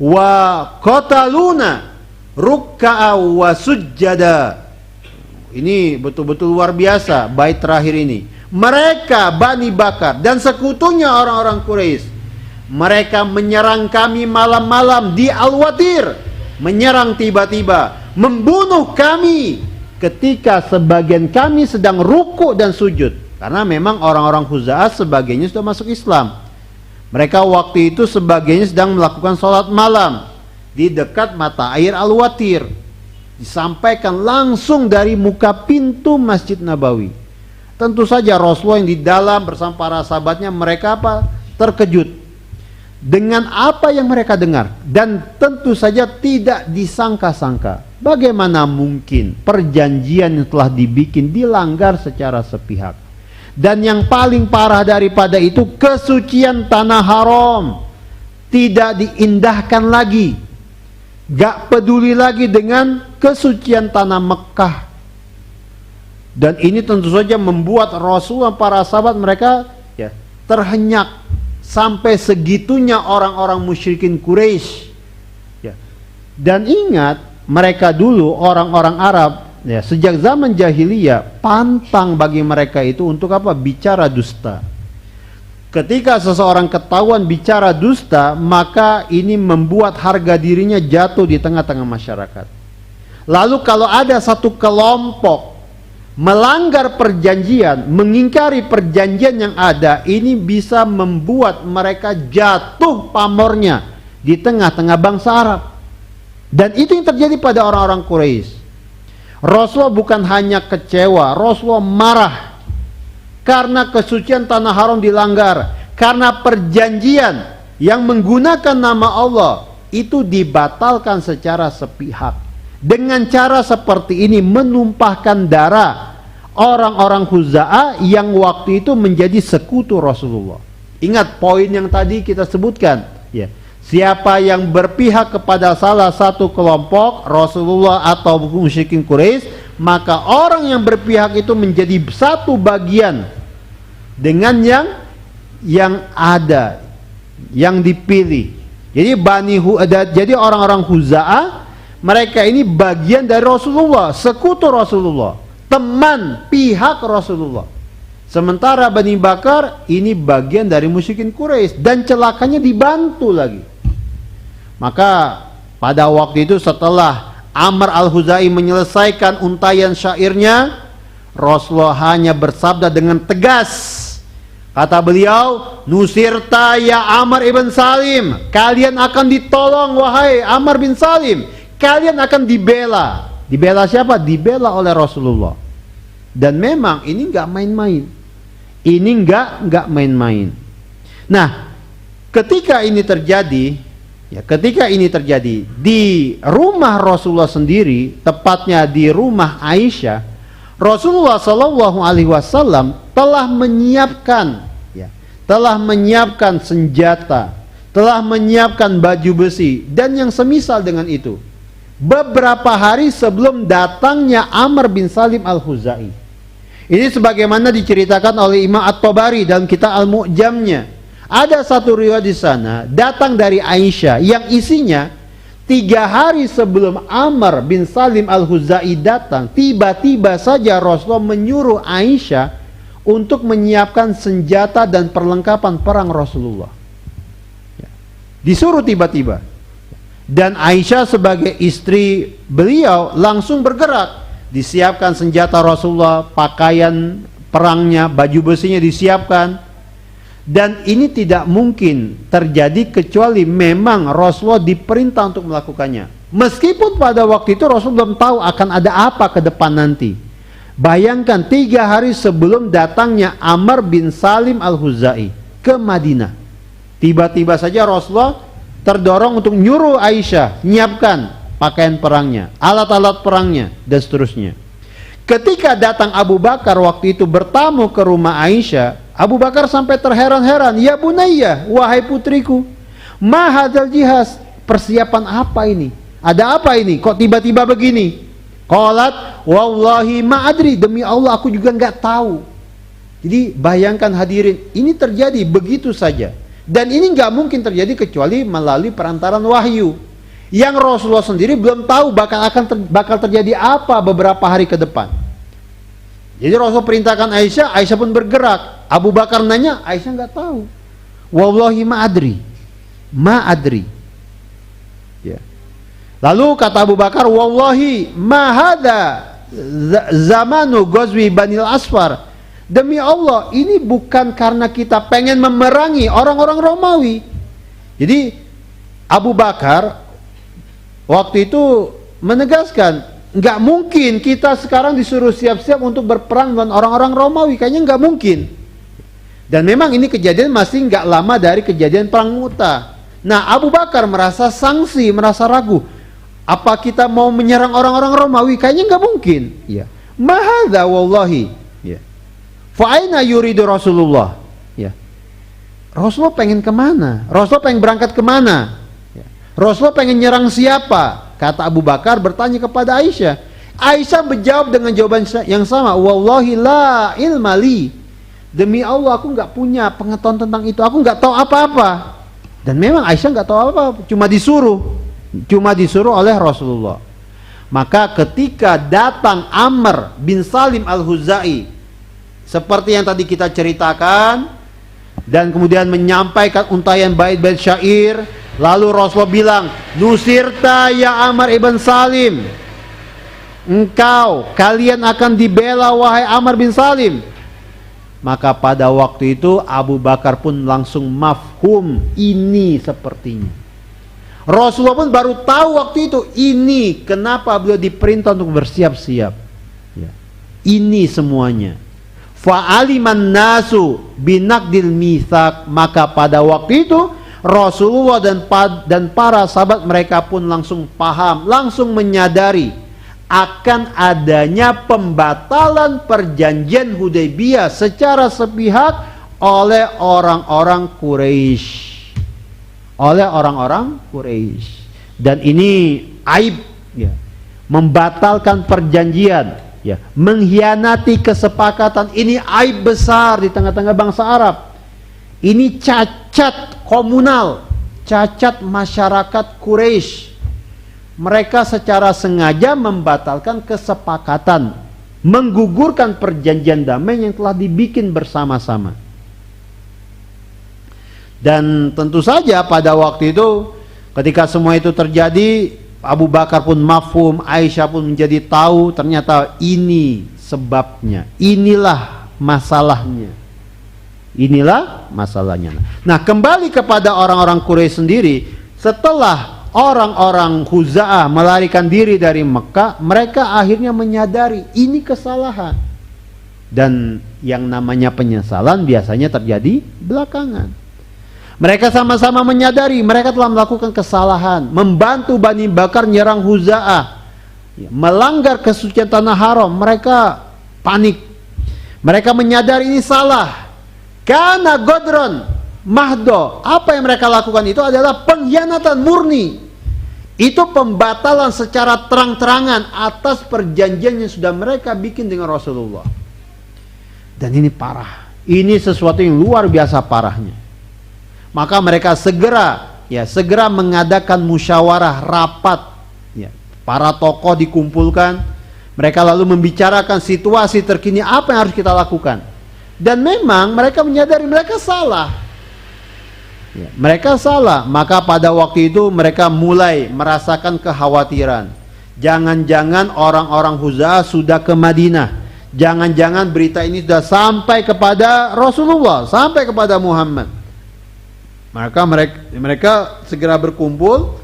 wa qataluna rukka'a wa sujjada. Ini betul-betul luar biasa bait terakhir ini. Mereka Bani Bakar dan sekutunya orang-orang Quraisy, mereka menyerang kami malam-malam di Al-Watir, menyerang tiba-tiba, membunuh kami ketika sebagian kami sedang ruku dan sujud. Karena memang orang-orang Khuza'ah sebagiannya sudah masuk Islam. Mereka waktu itu sebagiannya sedang melakukan sholat malam di dekat mata air Al-Watir. Disampaikan langsung dari muka pintu Masjid Nabawi. Tentu saja Rasulullah yang di dalam bersama para sahabatnya, mereka terkejut dengan apa yang mereka dengar. Dan tentu saja tidak disangka-sangka. Bagaimana mungkin perjanjian yang telah dibikin dilanggar secara sepihak. Dan yang paling parah daripada itu, kesucian tanah haram tidak diindahkan lagi. Gak peduli lagi dengan kesucian tanah Mekah. Dan ini tentu saja membuat Rasulullah para sahabat mereka terhenyak. Sampai segitunya orang-orang musyrikin Quraisy. Dan ingat, mereka dulu orang-orang Arab, sejak zaman jahiliyah, pantang bagi mereka itu untuk apa? Bicara dusta. Ketika seseorang ketahuan bicara dusta, maka ini membuat harga dirinya jatuh di tengah-tengah masyarakat. Lalu kalau ada satu kelompok melanggar perjanjian, mengingkari perjanjian yang ada, ini bisa membuat mereka jatuh pamornya di tengah-tengah bangsa Arab. Dan itu yang terjadi pada orang-orang Quraisy. Rasulullah bukan hanya kecewa, Rasulullah marah karena kesucian tanah haram dilanggar, karena perjanjian yang menggunakan nama Allah itu dibatalkan secara sepihak. Dengan cara seperti ini menumpahkan darah orang-orang Khuza'ah yang waktu itu menjadi sekutu Rasulullah. Ingat poin yang tadi kita sebutkan, siapa yang berpihak kepada salah satu kelompok Rasulullah atau musyrikin Quraisy, maka orang yang berpihak itu menjadi satu bagian dengan yang ada, yang dipilih. Jadi orang-orang Khuza'ah, mereka ini bagian dari Rasulullah, sekutu Rasulullah, teman pihak Rasulullah. Sementara Bani Bakar ini bagian dari musyrikin Quraisy dan celakanya dibantu lagi. Maka pada waktu itu setelah Amr al-Huzai menyelesaikan untayan syairnya, Rasulullah hanya bersabda dengan tegas. Kata beliau, "Nusirta ya Amr ibn Salim." Kalian akan ditolong wahai Amr bin Salim. Kalian akan dibela. Dibela siapa? Dibela oleh Rasulullah. Dan memang ini nggak main-main. Ini nggak main-main. Nah, ketika ini terjadi di rumah Rasulullah sendiri, tepatnya di rumah Aisyah, Rasulullah Shallallahu Alaihi Wasallam telah menyiapkan senjata, telah menyiapkan baju besi dan yang semisal dengan itu. Beberapa hari sebelum datangnya Amr bin Salim al-Huzai. Ini sebagaimana diceritakan oleh Imam At-Tabari dalam kitab Al-Mu'jamnya. Ada satu riwayat di sana datang dari Aisyah yang isinya 3 hari sebelum Amr bin Salim al-Huzai datang, tiba-tiba saja Rasulullah menyuruh Aisyah untuk menyiapkan senjata dan perlengkapan perang Rasulullah. Disuruh tiba-tiba. Dan Aisyah sebagai istri beliau langsung bergerak. Disiapkan senjata Rasulullah, pakaian perangnya, baju besinya disiapkan. Dan ini tidak mungkin terjadi kecuali memang Rasulullah diperintah untuk melakukannya. Meskipun pada waktu itu Rasul belum tahu akan ada apa ke depan nanti. Bayangkan 3 hari sebelum datangnya Amr bin Salim al-Huzai ke Madinah. Tiba-tiba saja Rasulullah terdorong untuk nyuruh Aisyah nyiapkan pakaian perangnya, alat-alat perangnya, dan seterusnya. Ketika datang Abu Bakar waktu itu bertamu ke rumah Aisyah, Abu Bakar sampai terheran-heran, "Ya bunayya, wahai putriku, ma hadzal jihaz, persiapan apa ini? Ada apa ini? Kok tiba-tiba begini?" Qalat, "Wallahi ma adri, demi Allah aku juga nggak tahu." Jadi bayangkan hadirin, ini terjadi begitu saja. Dan ini nggak mungkin terjadi kecuali melalui perantaran wahyu. Yang Rasulullah sendiri belum tahu bakal terjadi apa beberapa hari ke depan. Jadi Rasul perintahkan Aisyah, Aisyah pun bergerak. Abu Bakar nanya, Aisyah nggak tahu. Wallahi ma adri, ma adri. Ya. Lalu kata Abu Bakar, wallahi ma hadza zamanu ghazwi Banil Asfar. Demi Allah, ini bukan karena kita pengen memerangi orang-orang Romawi. Jadi Abu Bakar waktu itu menegaskan, nggak mungkin kita sekarang disuruh siap-siap untuk berperang dengan orang-orang Romawi, kayaknya nggak mungkin. Dan memang ini kejadian masih nggak lama dari kejadian perang Mu'tah. Nah, Abu Bakar merasa sangsi, merasa ragu. Apa kita mau menyerang orang-orang Romawi? Kayaknya nggak mungkin. Ya. Mahadza wallahi. Ya. Fa'aina yuridu Rasulullah. Ya. Rasulullah pengen kemana? Rasulullah pengen berangkat kemana? Ya. Rasulullah pengen nyerang siapa? Kata Abu Bakar bertanya kepada Aisyah. Aisyah menjawab dengan jawaban yang sama. Wallahi la ilmali. Demi Allah aku nggak punya pengetahuan tentang itu. Aku nggak tahu apa-apa. Dan memang Aisyah nggak tahu apa-apa. Cuma disuruh oleh Rasulullah. Maka ketika datang Amr bin Salim al-Huzai, seperti yang tadi kita ceritakan, dan kemudian menyampaikan untayan bait-bait syair, lalu Rasulullah bilang, "Nusirta ya Amr ibn Salim." Kalian akan dibela wahai Amr bin Salim. Maka pada waktu itu Abu Bakar pun langsung mafhum, ini sepertinya. Rasulullah pun baru tahu waktu itu, ini kenapa beliau diperintah untuk bersiap-siap. Ya. Ini semuanya. Fa'aliman nasu binaqdil mitsaq, maka pada waktu itu Rasulullah dan para sahabat mereka pun langsung paham, langsung menyadari akan adanya pembatalan perjanjian Hudaybiyah secara sepihak oleh orang-orang Quraisy. Dan ini aib, ya. Membatalkan perjanjian, ya, mengkhianati kesepakatan, ini aib besar di tengah-tengah bangsa Arab. Ini cacat komunal, cacat masyarakat Quraisy. Mereka secara sengaja membatalkan kesepakatan, menggugurkan perjanjian damai yang telah dibikin bersama-sama. Dan tentu saja pada waktu itu ketika semua itu terjadi, Abu Bakar pun mafhum, Aisyah pun menjadi tahu ternyata ini sebabnya, inilah masalahnya. Inilah masalahnya. Nah, kembali kepada orang-orang Quraisy sendiri, setelah orang-orang Khuza'ah melarikan diri dari Mekah, mereka akhirnya menyadari ini kesalahan. Dan yang namanya penyesalan biasanya terjadi belakangan. Mereka sama-sama menyadari mereka telah melakukan kesalahan, membantu Bani Bakar nyerang Khuza'ah, melanggar kesucian tanah haram. Mereka panik. Mereka menyadari ini salah. Karena godron mahdo, apa yang mereka lakukan itu adalah pengkhianatan murni. Itu pembatalan secara terang-terangan atas perjanjian yang sudah mereka bikin dengan Rasulullah. Dan ini parah. Ini sesuatu yang luar biasa parahnya. Maka mereka segera mengadakan musyawarah rapat. Ya, para tokoh dikumpulkan. Mereka lalu membicarakan situasi terkini apa yang harus kita lakukan. Dan memang mereka menyadari mereka salah. Ya, mereka salah, maka pada waktu itu mereka mulai merasakan kekhawatiran. Jangan-jangan orang-orang Huza'ah sudah ke Madinah. Jangan-jangan berita ini sudah sampai kepada Rasulullah, sampai kepada Muhammad. Maka mereka segera berkumpul,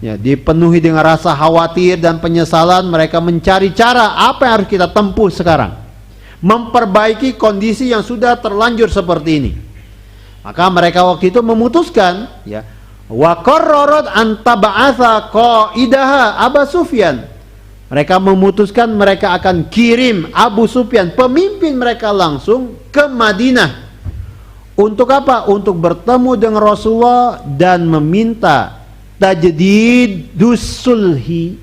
ya, dipenuhi dengan rasa khawatir dan penyesalan. Mereka mencari cara apa yang harus kita tempuh sekarang, memperbaiki kondisi yang sudah terlanjur seperti ini. Maka mereka waktu itu memutuskan, ya, wa qarrarat an tab'atha qaidaha Abu Sufyan. Mereka memutuskan mereka akan kirim Abu Sufyan, pemimpin mereka, langsung ke Madinah. Untuk apa? Untuk bertemu dengan Rasulullah dan meminta tajdidus sulhi,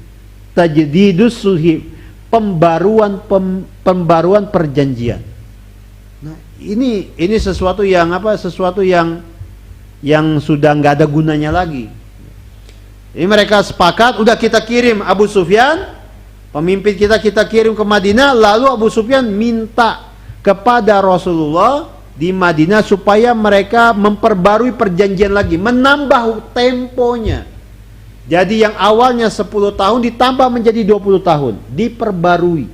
pembaruan perjanjian. Nah, ini sesuatu yang apa? Sesuatu yang sudah nggak ada gunanya lagi. Ini mereka sepakat, udah kita kirim Abu Sufyan, pemimpin kita kirim ke Madinah. Lalu Abu Sufyan minta kepada Rasulullah di Madinah supaya mereka memperbarui perjanjian lagi, menambah temponya. Jadi yang awalnya 10 tahun ditambah menjadi 20 tahun, diperbarui.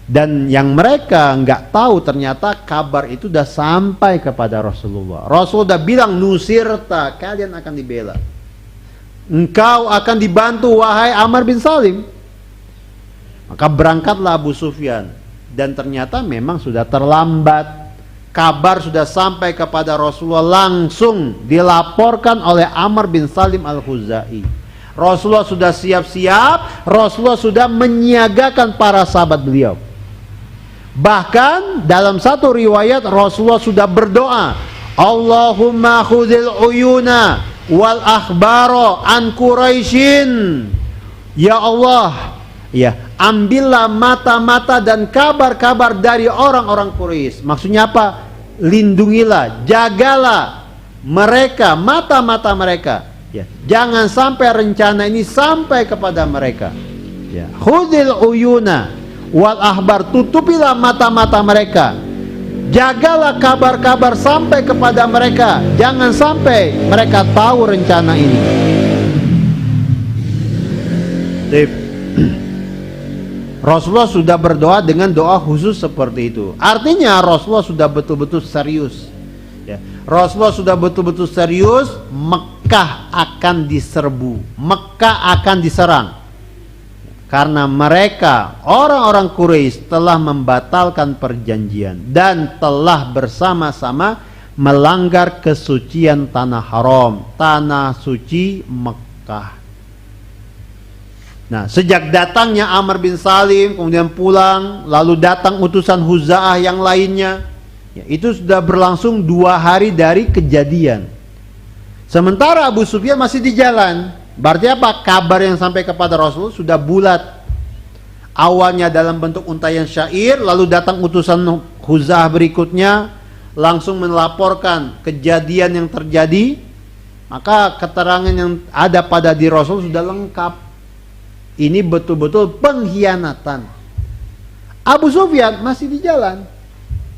Dan yang mereka nggak tahu, ternyata kabar itu udah sampai kepada Rasulullah. Rasul udah bilang, nusirta, kalian akan dibela, engkau akan dibantu wahai Amr bin Salim. Maka berangkatlah Abu Sufyan, dan ternyata memang sudah terlambat. Kabar sudah sampai kepada Rasulullah, langsung dilaporkan oleh Amr bin Salim al-Khuzai. Rasulullah sudah siap-siap, Rasulullah sudah menyiagakan para sahabat beliau. Bahkan dalam satu riwayat Rasulullah sudah berdoa, Allahumma khudil uyuna wal akhbaro an Quraisyin. Ya Allah, ya, ambillah mata-mata dan kabar-kabar dari orang-orang Quraisy. Maksudnya apa? Lindungilah, jagalah mereka, mata-mata mereka. Ya, jangan sampai rencana ini sampai kepada mereka. Ya, khudil uyuna wal ahbar, tutupilah mata-mata mereka, jagalah kabar-kabar sampai kepada mereka, jangan sampai mereka tahu rencana ini. Rasulullah sudah berdoa dengan doa khusus seperti itu. Artinya Rasulullah sudah betul-betul serius, ya. Rasulullah sudah betul-betul serius. Mekah akan diserbu, Mekah akan diserang, karena mereka, orang-orang Quraisy, telah membatalkan perjanjian dan telah bersama-sama melanggar kesucian tanah haram, tanah suci Mekah. Nah, sejak datangnya Amr bin Salim, kemudian pulang, lalu datang utusan Huza'ah yang lainnya, ya, itu sudah berlangsung 2 hari dari kejadian. Sementara Abu Sufyan masih di jalan. Berarti apa? Kabar yang sampai kepada Rasul sudah bulat. Awalnya dalam bentuk untayan syair, lalu datang utusan Huza'ah berikutnya, langsung melaporkan kejadian yang terjadi. Maka keterangan yang ada pada diri Rasul sudah lengkap. Ini betul-betul pengkhianatan. Abu Sufyan masih di jalan.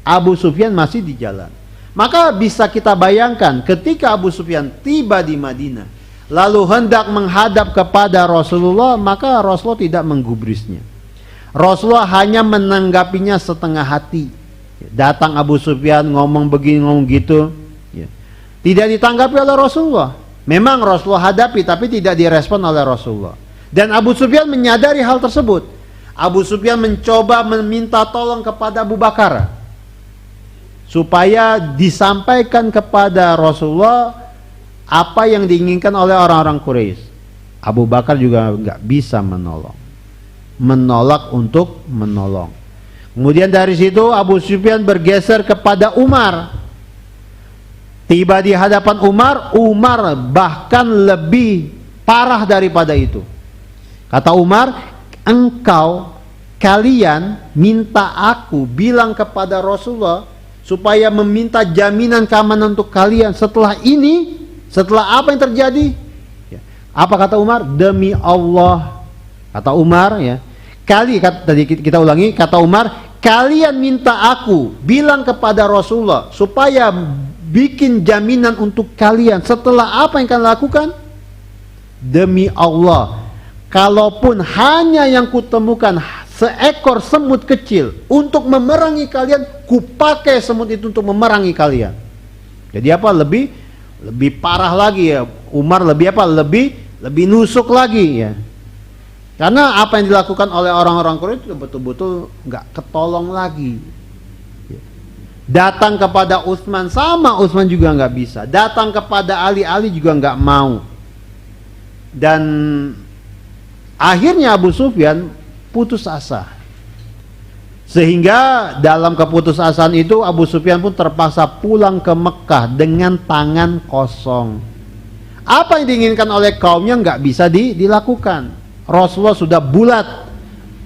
Abu Sufyan masih di jalan. Maka bisa kita bayangkan ketika Abu Sufyan tiba di Madinah, lalu hendak menghadap kepada Rasulullah, maka Rasulullah tidak menggubrisnya. Rasulullah hanya menanggapinya setengah hati. Datang Abu Sufyan ngomong begini, ngomong gitu, ya, tidak ditanggapi oleh Rasulullah. Memang Rasulullah hadapi, tapi tidak direspon oleh Rasulullah. Dan Abu Sufyan menyadari hal tersebut. Abu Sufyan mencoba meminta tolong kepada Abu Bakar supaya disampaikan kepada Rasulullah apa yang diinginkan oleh orang-orang Quraisy. Abu Bakar juga nggak bisa menolak untuk menolong. Kemudian dari situ Abu Sufyan bergeser kepada Umar. Tiba di hadapan Umar, Umar bahkan lebih parah daripada itu. Kata Umar, kalian minta aku bilang kepada Rasulullah supaya meminta jaminan keamanan untuk kalian setelah ini, setelah apa yang terjadi? Ya. Apa kata Umar? Demi Allah, kata Umar, ya. Tadi kita ulangi, kata Umar, kalian minta aku bilang kepada Rasulullah supaya bikin jaminan untuk kalian setelah apa yang kalian lakukan. Demi Allah, kalaupun hanya yang kutemukan seekor semut kecil untuk memerangi kalian, kupakai semut itu untuk memerangi kalian. Jadi apa, lebih parah lagi ya, Umar lebih apa, lebih nusuk lagi ya. Karena apa yang dilakukan oleh orang-orang Quraisy itu betul-betul nggak ketolong lagi. Datang kepada Utsman, sama Utsman juga nggak bisa. Datang kepada Ali juga nggak mau. Dan akhirnya Abu Sufyan putus asa. Sehingga dalam keputusasaan itu Abu Sufyan pun terpaksa pulang ke Mekah dengan tangan kosong. Apa yang diinginkan oleh kaumnya nggak bisa dilakukan. Rasulullah sudah bulat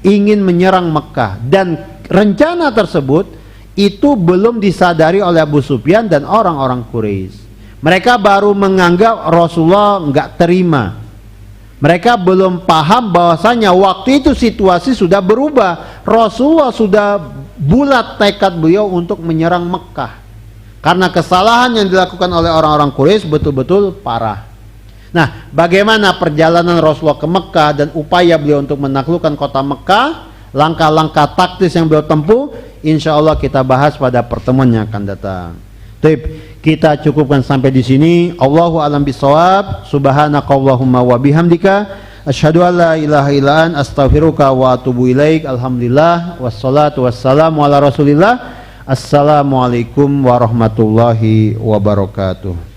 ingin menyerang Mekah, dan rencana tersebut itu belum disadari oleh Abu Sufyan dan orang-orang Quraisy. Mereka baru menganggap Rasulullah nggak terima. Mereka belum paham bahwasanya waktu itu situasi sudah berubah. Rasulullah sudah bulat tekad beliau untuk menyerang Mekah. Karena kesalahan yang dilakukan oleh orang-orang Quraisy betul-betul parah. Nah, bagaimana perjalanan Rasulullah ke Mekah dan upaya beliau untuk menaklukkan kota Mekah, langkah-langkah taktis yang beliau tempuh, insya Allah kita bahas pada pertemuan yang akan datang. Kita cukupkan sampai di sini. Allahu a'lam bishawab. Subhanakallahumma wa bihamdika asyhadu an la ilaha illa anta astaghfiruka wa atubu ilaik. Alhamdulillah wassalatu wassalamu ala Rasulillah. Assalamualaikum warahmatullahi wabarakatuh.